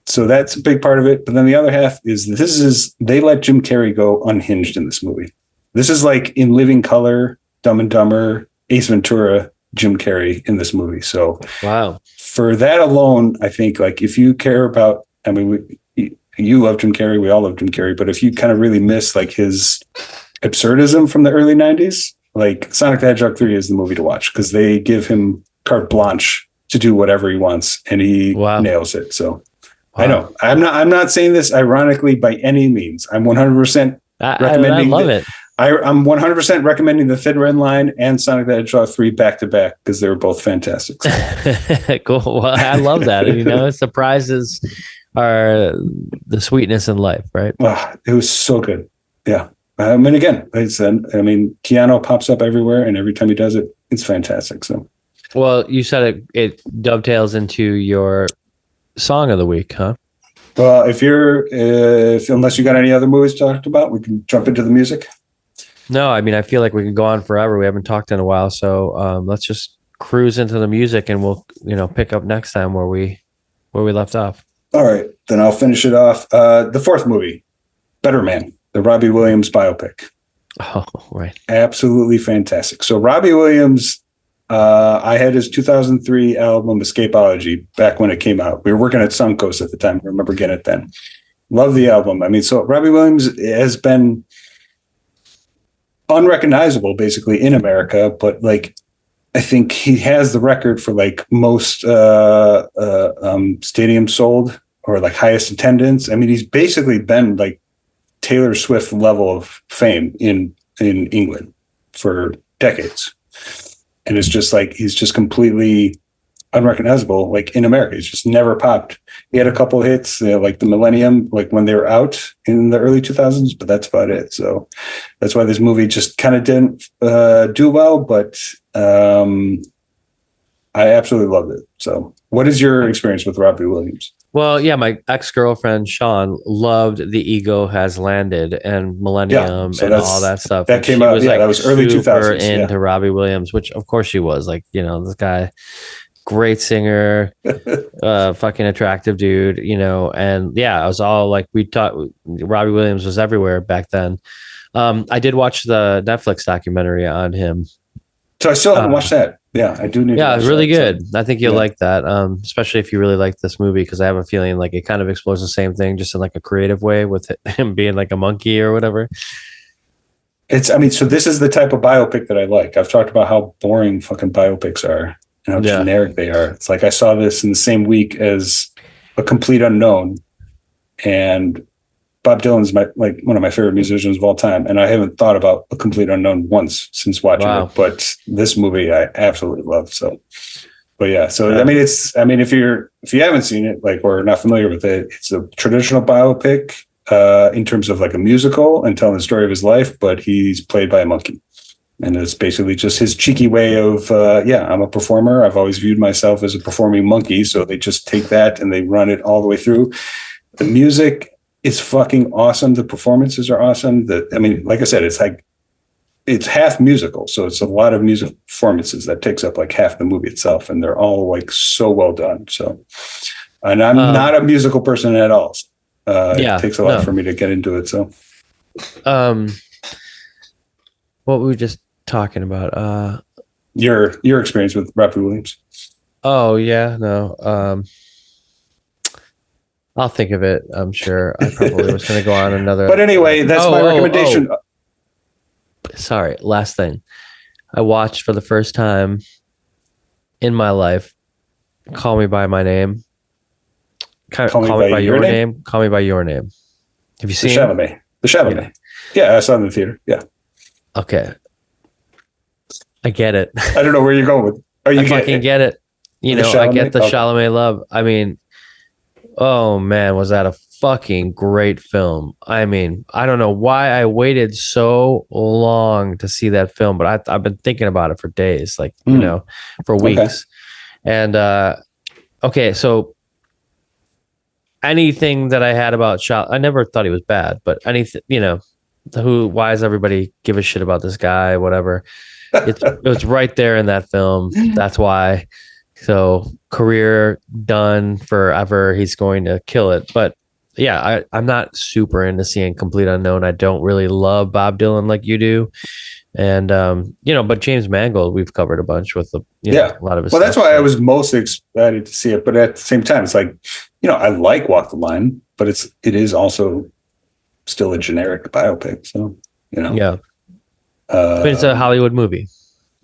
So that's a big part of it. But then the other half is they let Jim Carrey go unhinged in this movie. This is like in living color, Dumb and Dumber, Ace Ventura, Jim Carrey in this movie. So wow, for that alone, I think like if you care about, I mean, you love Jim Carrey, we all love Jim Carrey, but if you kind of really miss like his absurdism from the early 90s, like Sonic the Hedgehog 3 is the movie to watch because they give him carte blanche to do whatever he wants, and he nails it. So I know I'm not saying this ironically by any means. I'm 100% recommending. I love it. I'm 100% recommending The Thin Red Line and Sonic the Hedgehog 3 back to back because they were both fantastic. Cool. Well, I love that. Surprises are the sweetness in life, right? It was so good. Yeah. I mean, again, Keanu pops up everywhere, and every time he does it, it's fantastic. So, well, you said it dovetails into your song of the week, huh? Well, unless you got any other movies talked about, we can jump into the music. No, I mean, I feel like we can go on forever. We haven't talked in a while, so let's just cruise into the music, and we'll, pick up next time where we left off. All right, then I'll finish it off. The 4th movie, Better Man, the Robbie Williams biopic. Oh, right. Absolutely fantastic. So Robbie Williams, I had his 2003 album Escapology back when it came out. We were working at Suncoast at the time. I remember getting it then. Love the album. I mean, so Robbie Williams has been unrecognizable basically in America, but like I think he has the record for like most stadiums sold or like highest attendance. I mean, he's basically been like Taylor Swift level of fame in in England for decades. And it's just like, he's just completely unrecognizable. Like in America, he's just never popped. He had a couple hits, like the Millennium, like when they were out in the early 2000s, but that's about it. So that's why this movie just kind of didn't do well, but I absolutely loved it. So what is your experience with Robbie Williams? Well, yeah, my ex-girlfriend Sean loved The Ego Has Landed and Millennium so and all that stuff. That came out, that was early 2000s. Into Robbie Williams, which of course she was. Like, this guy, great singer, fucking attractive dude, and yeah, I was all like, we thought Robbie Williams was everywhere back then. I did watch the Netflix documentary on him. So I still haven't watched that. Yeah, I do need to watch it's really that, good. So, I think you'll like that, especially if you really like this movie, because I have a feeling like it kind of explores the same thing, just in like a creative way with him being like a monkey or whatever. So this is the type of biopic that I like. I've talked about how boring fucking biopics are and how generic they are. It's like I saw this in the same week as A Complete Unknown, and Bob Dylan's one of my favorite musicians of all time, and I haven't thought about A Complete Unknown once since watching it. But this movie I absolutely love. So, but yeah, so if you haven't seen it, like, or not familiar with it, it's a traditional biopic in terms of like a musical and telling the story of his life, but he's played by a monkey. And it's basically just his cheeky way of, I'm a performer. I've always viewed myself as a performing monkey. So they just take that and they run it all the way through. The music is fucking awesome. The performances are awesome. Like I said, it's half musical. So it's a lot of music performances that takes up like half the movie itself. And they're all like so well done. So, and I'm not a musical person at all. It takes a lot for me to get into it. So, what were we just talking about? Your experience with Robbie Williams. Oh yeah, no. I'll think of it. I'm sure I probably was going to go on another. But anyway, that's my recommendation. Sorry, last thing. I watched for the first time in my life, Call Me by My Name. Call Me by Your Name. Call Me by Your Name. Have you seen Chalamet? The Chalamet. Yeah, I saw it in the theater. Yeah. Okay. I get it. I don't know where you're going with. I fucking get it. I get the Chalamet love. I mean, oh man, was that a fucking great film? I mean, I don't know why I waited so long to see that film, but I've been thinking about it for days, like, for weeks. Okay. And, okay. So anything that I had about Chalamet, I never thought he was bad, but anything, why does everybody give a shit about this guy? Whatever. It was right there in that film. That's why. So career done forever. He's going to kill it. But yeah, I'm not super into seeing Complete Unknown. I don't really love Bob Dylan like you do. And, but James Mangold, we've covered a bunch with a lot of his stuff. That's why I was most excited to see it. But at the same time, it's like, I like Walk the Line, but it is also still a generic biopic. So, Yeah. But it's a Hollywood movie.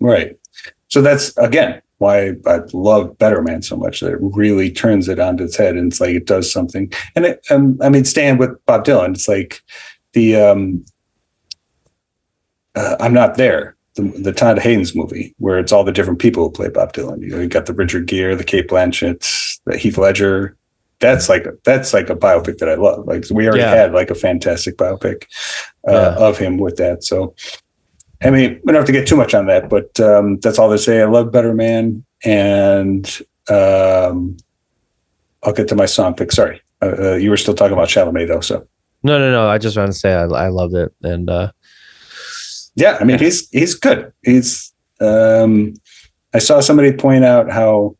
Right. So that's, again, why I love Better Man so much, that it really turns it onto its head, and it's like it does something. And staying with Bob Dylan, it's like the I'm Not There, the Todd Haynes movie, where it's all the different people who play Bob Dylan. You got the Richard Gere, the Kate Blanchett, the Heath Ledger. That's like a biopic that I love. Like, we already had like a fantastic biopic of him with that. So, we don't have to get too much on that, but that's all to say. I love Better Man, and I'll get to my song pick. Sorry, you were still talking about Chalamet though. So no. I just wanted to say I loved it, and he's good. He's I saw somebody point out how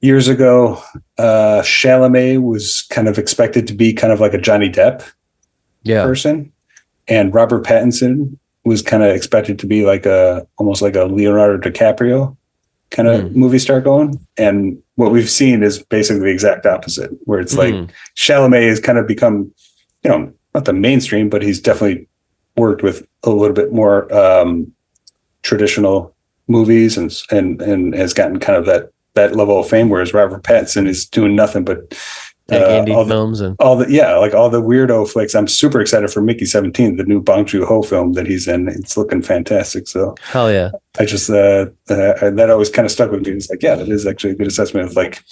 years ago Chalamet was kind of expected to be kind of like a Johnny Depp person. And Robert Pattinson was kind of expected to be almost like a Leonardo DiCaprio kind of movie star going. And what we've seen is basically the exact opposite, where it's like Chalamet has kind of become, not the mainstream, but he's definitely worked with a little bit more traditional movies and has gotten kind of that level of fame, whereas Robert Pattinson is doing nothing but Like indie films and all the weirdo flicks. I'm super excited for Mickey 17, the new Bong Joon-ho film that he's in. It's looking fantastic. So hell yeah. I just that always kind of stuck with me. It's like, yeah, that is actually a good assessment of like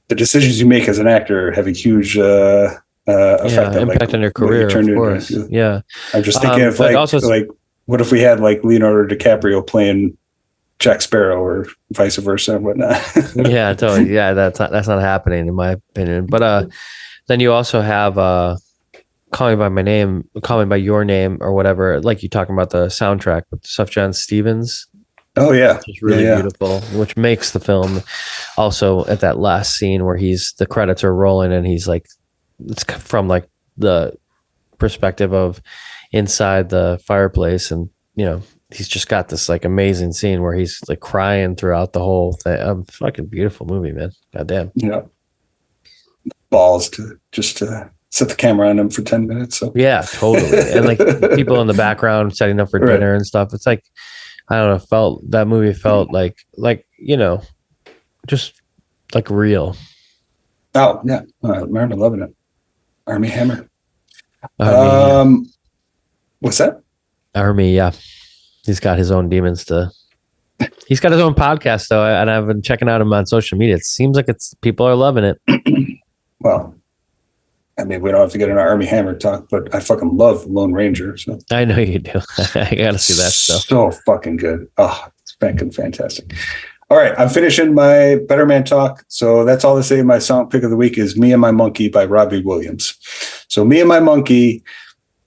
the decisions you make as an actor have a huge effect impact on your career, of course. Yeah. I'm just thinking of like what if we had like Leonardo DiCaprio playing Jack Sparrow or vice versa and whatnot. Yeah, totally. Yeah, that's not happening in my opinion. But then you also have Call Me by Your Name or whatever, like you talking about the soundtrack with Sufjan Stevens. Oh yeah. Which is really beautiful, which makes the film also at that last scene where the credits are rolling and he's like, it's from like the perspective of inside the fireplace, and he's just got this like amazing scene where he's like crying throughout the whole thing. Fucking beautiful movie, man. Goddamn. Yeah. Balls to set the camera on him for 10 minutes. So yeah, totally. And like people in the background setting up for dinner and stuff. It's like, I don't know, that movie felt like, just like real. Oh yeah. I remember loving it. Army Hammer. What's that? Army. Yeah. He's got his own demons he's got his own podcast though. And I've been checking out him on social media. It seems like people are loving it. Well, I mean, we don't have to get into Army Hammer talk, but I fucking love Lone Ranger. So I know you do. I gotta see that stuff. So fucking good. Oh, it's fucking fantastic. All right, I'm finishing my Better Man talk. So that's all to say. My song pick of the week is Me and My Monkey by Robbie Williams. So Me and My Monkey,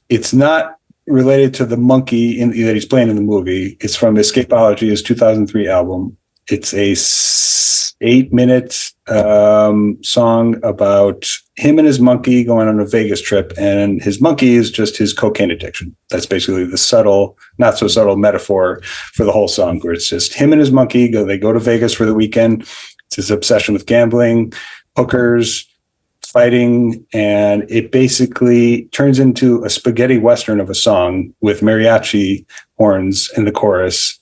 it's not related to the monkey that he's playing in the movie. It's from Escapology, his 2003 album. It's a 8-minute song about him and his monkey going on a Vegas trip, and his monkey is just his cocaine addiction. That's basically the subtle, not so subtle metaphor for the whole song, where it's just him and his monkey. They go to Vegas for the weekend. It's his obsession with gambling, hookers, fighting, and it basically turns into a spaghetti western of a song with mariachi horns in the chorus.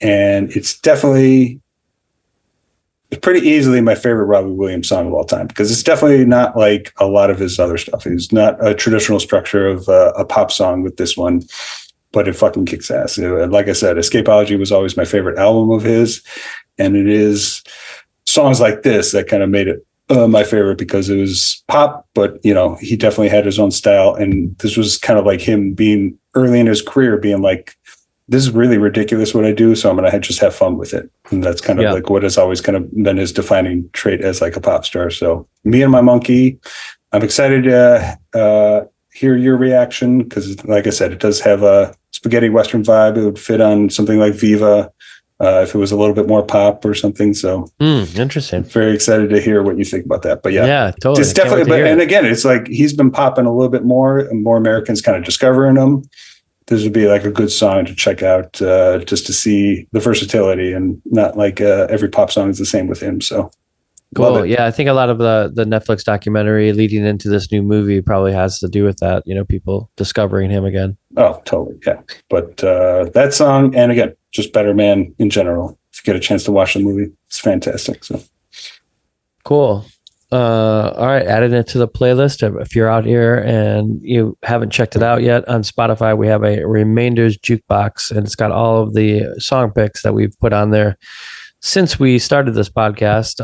And it's pretty easily my favorite Robbie Williams song of all time, because it's definitely not like a lot of his other stuff. It's not a traditional structure of a pop song with this one, but it fucking kicks ass. Like I said, Escapology was always my favorite album of his, and it is songs like this that kind of made it my favorite, because it was pop, but he definitely had his own style. And this was kind of like him being early in his career, being like, this is really ridiculous what I do, so I'm going to just have fun with it. And that's kind of like what has always kind of been his defining trait as like a pop star. So Me and My Monkey, I'm excited to hear your reaction, because like I said, it does have a spaghetti western vibe. It would fit on something like Viva if it was a little bit more pop or something. So interesting. Very excited to hear what you think about that. But yeah, totally. It's definitely, and again, it's like he's been popping a little bit more, and more Americans kind of discovering him. This would be like a good song to check out, just to see the versatility, and not like every pop song is the same with him. So cool. Yeah, I think a lot of the Netflix documentary leading into this new movie probably has to do with that. People discovering him again. Oh, totally. Yeah. But that song, and again, just Better Man in general. If you get a chance to watch the movie, it's fantastic. So cool. All right, added it to the playlist. If you're out here and you haven't checked it out yet, on Spotify we have a Remainders jukebox, and it's got all of the song picks that we've put on there since we started this podcast.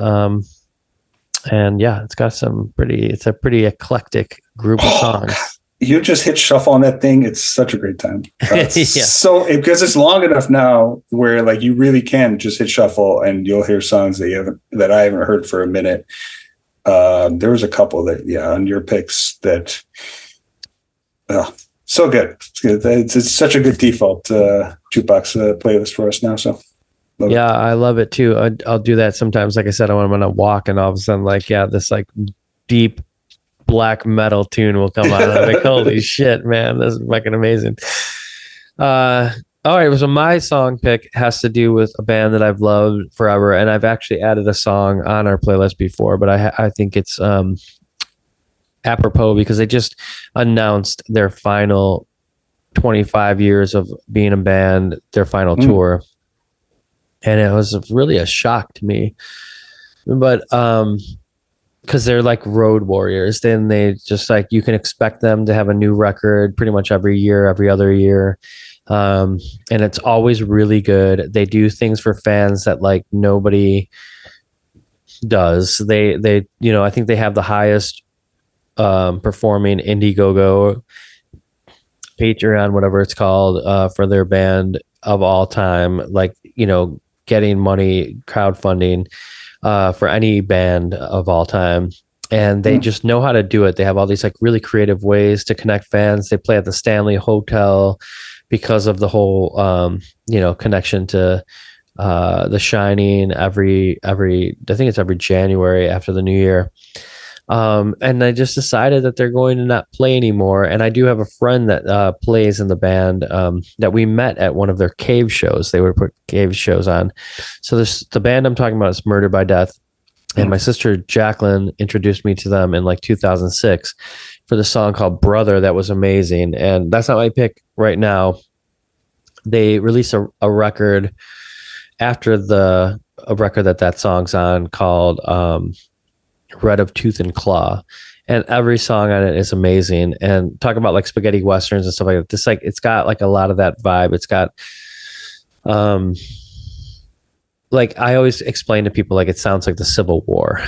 And yeah, it's got it's a pretty eclectic group of songs. You just hit shuffle on that thing. It's such a great time. Yeah. So because it's long enough now where like you really can just hit shuffle and you'll hear songs that I haven't heard for a minute. There was a couple that, on your picks that, so good. It's such a good default jukebox playlist for us now. So I love it too. I'll do that sometimes. Like I said, I'm on a walk, and all of a sudden, this like deep black metal tune will come on. I'm like, holy shit, man, this is fucking amazing. All right, so my song pick has to do with a band that I've loved forever, and I've actually added a song on our playlist before, but I think it's apropos because they just announced their final 25 years of being a band, their final tour, and it was really a shock to me. But because they're like road warriors. Then they just like, you can expect them to have a new record pretty much every year, every other year. And it's always really good. They do things for fans that like nobody does. They, you know, I think they have the highest performing Indiegogo, Patreon, whatever it's called, for their band of all time. Like, you know, getting money, crowdfunding for any band of all time. And they just know how to do it. They have all these like really creative ways to connect fans. They play at the Stanley Hotel because of the whole, you know, connection to The Shining every, I think it's every January after the new year. And I just decided that they're going to not play anymore. And I do have a friend that plays in the band that we met at one of their cave shows. They would put cave shows on. So the band I'm talking about is Murder by Death. And my sister Jacqueline introduced me to them in like 2006 for the song called Brother. That was amazing. And that's not my pick right now. They released a record after a record that song's on called Red of Tooth and Claw, and every song on it is amazing. And talk about like spaghetti westerns and stuff like that. This, like, it's got like a lot of that vibe. It's got like I always explain to people, like, it sounds like the Civil War.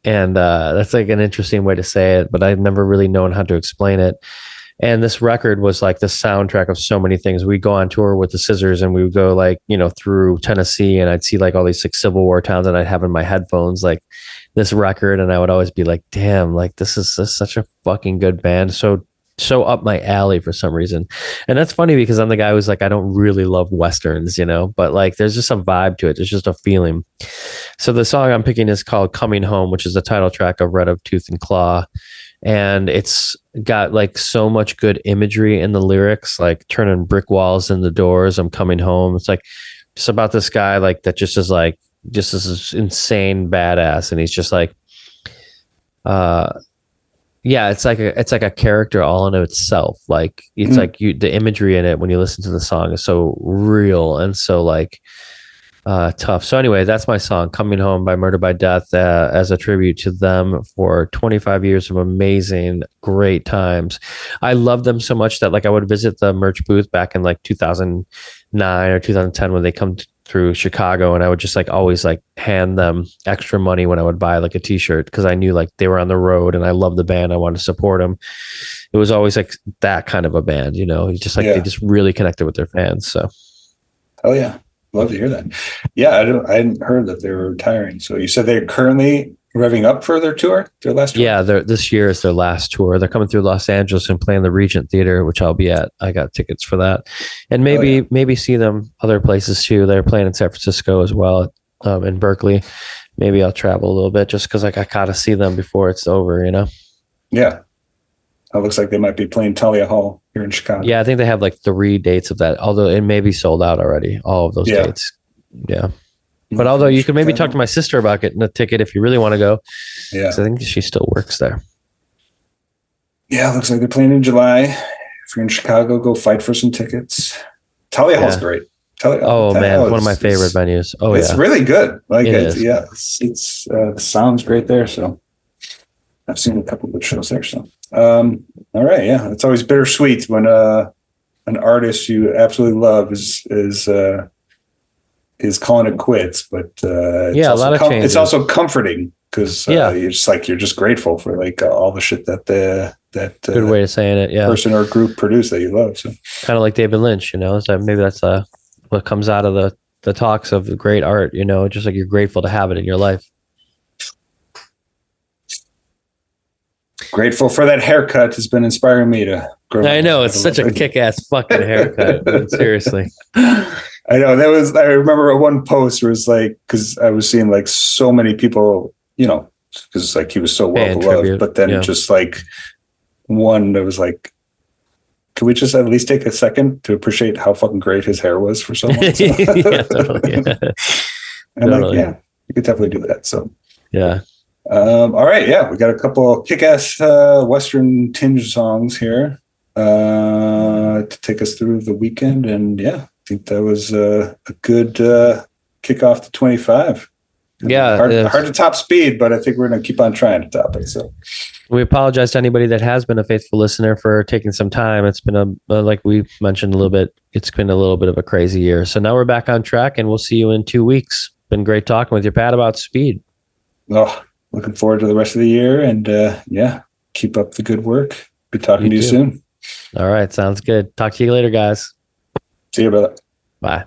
And that's like an interesting way to say it, but I've never really known how to explain it. And this record was like the soundtrack of so many things. We'd go on tour with the Scissors and we would go like, you know, through Tennessee, and I'd see like all these like Civil War towns, and I'd have in my headphones like this record, and I would always be like, damn, like this is such a fucking good band. So up my alley for some reason. And that's funny because I'm the guy who's like, I don't really love Westerns, you know, but like there's just some vibe to it. There's just a feeling. So the song I'm picking is called Coming Home, which is the title track of Red of Tooth and Claw. And it's got like so much good imagery in the lyrics, like turning brick walls into doors, I'm coming home. It's like, it's about this guy like that just is like, just this insane badass. And he's just like, yeah, it's like a character all in itself. Like it's like the imagery in it when you listen to the song is so real and so like tough. So anyway, that's my song, Coming Home by Murder by Death, as a tribute to them for 25 years of amazing, great times. I love them so much that like I would visit the merch booth back in like 2009 or 2010 when they come through Chicago, and I would just like always like hand them extra money when I would buy like a t-shirt, because I knew like they were on the road and I love the band. I wanted to support them. It was always like that kind of a band, you know, just like they just really connected with their fans. So oh yeah, love to hear that. Yeah, I hadn't heard that they were retiring. So you said they're currently revving up for their tour, their last tour? Yeah, this year is their last tour. They're coming through Los Angeles and playing the Regent Theater, which I'll be at. I got tickets for that. And maybe see them other places too. They're playing in San Francisco as well, in Berkeley. Maybe I'll travel a little bit just because like I gotta see them before it's over, you know? Yeah. It looks like they might be playing Talia Hall here in Chicago. Yeah, I think they have like 3 dates of that, although it may be sold out already, all of those dates. Yeah. But although you could maybe talk to my sister about getting a ticket if you really want to go. Yeah. I think she still works there. Yeah, looks like they're playing in July. If you're in Chicago, go fight for some tickets. Talia Hall's great. Man, one of my favorite venues. Oh, it's really good. Like it's the sound's great there. So I've seen a couple of good shows there. So all right, yeah. It's always bittersweet when an artist you absolutely love is calling it quits, but it's a lot of changes. It's also comforting because you're just grateful for like all the shit that good way of saying it, person or group produced that you love. So kind of like David Lynch, you know. So maybe that's what comes out of the talks of great art, you know, just like you're grateful to have it in your life. Grateful for that haircut has been inspiring me to grow. I know, it's such a kick-ass fucking haircut. Seriously. I know I remember at one post where it was like, because I was seeing like so many people, you know, because like he was so well beloved, but then just like one that was like, can we just at least take a second to appreciate how fucking great his hair was for so long? Totally. Like, yeah, you could definitely do that. So yeah. All right, yeah, we got a couple kick-ass Western tinge songs here to take us through the weekend, and yeah, I think that was a good kickoff to 25. Yeah. Hard to top Speed, but I think we're going to keep on trying to top it. So we apologize to anybody that has been a faithful listener for taking some time. It's been like we mentioned a little bit, it's been a little bit of a crazy year. So now we're back on track, and we'll see you in 2 weeks. Been great talking with you, Pat, about Speed. Oh, looking forward to the rest of the year, and keep up the good work. Be talking to you soon. All right. Sounds good. Talk to you later, guys. See you, brother. Bye.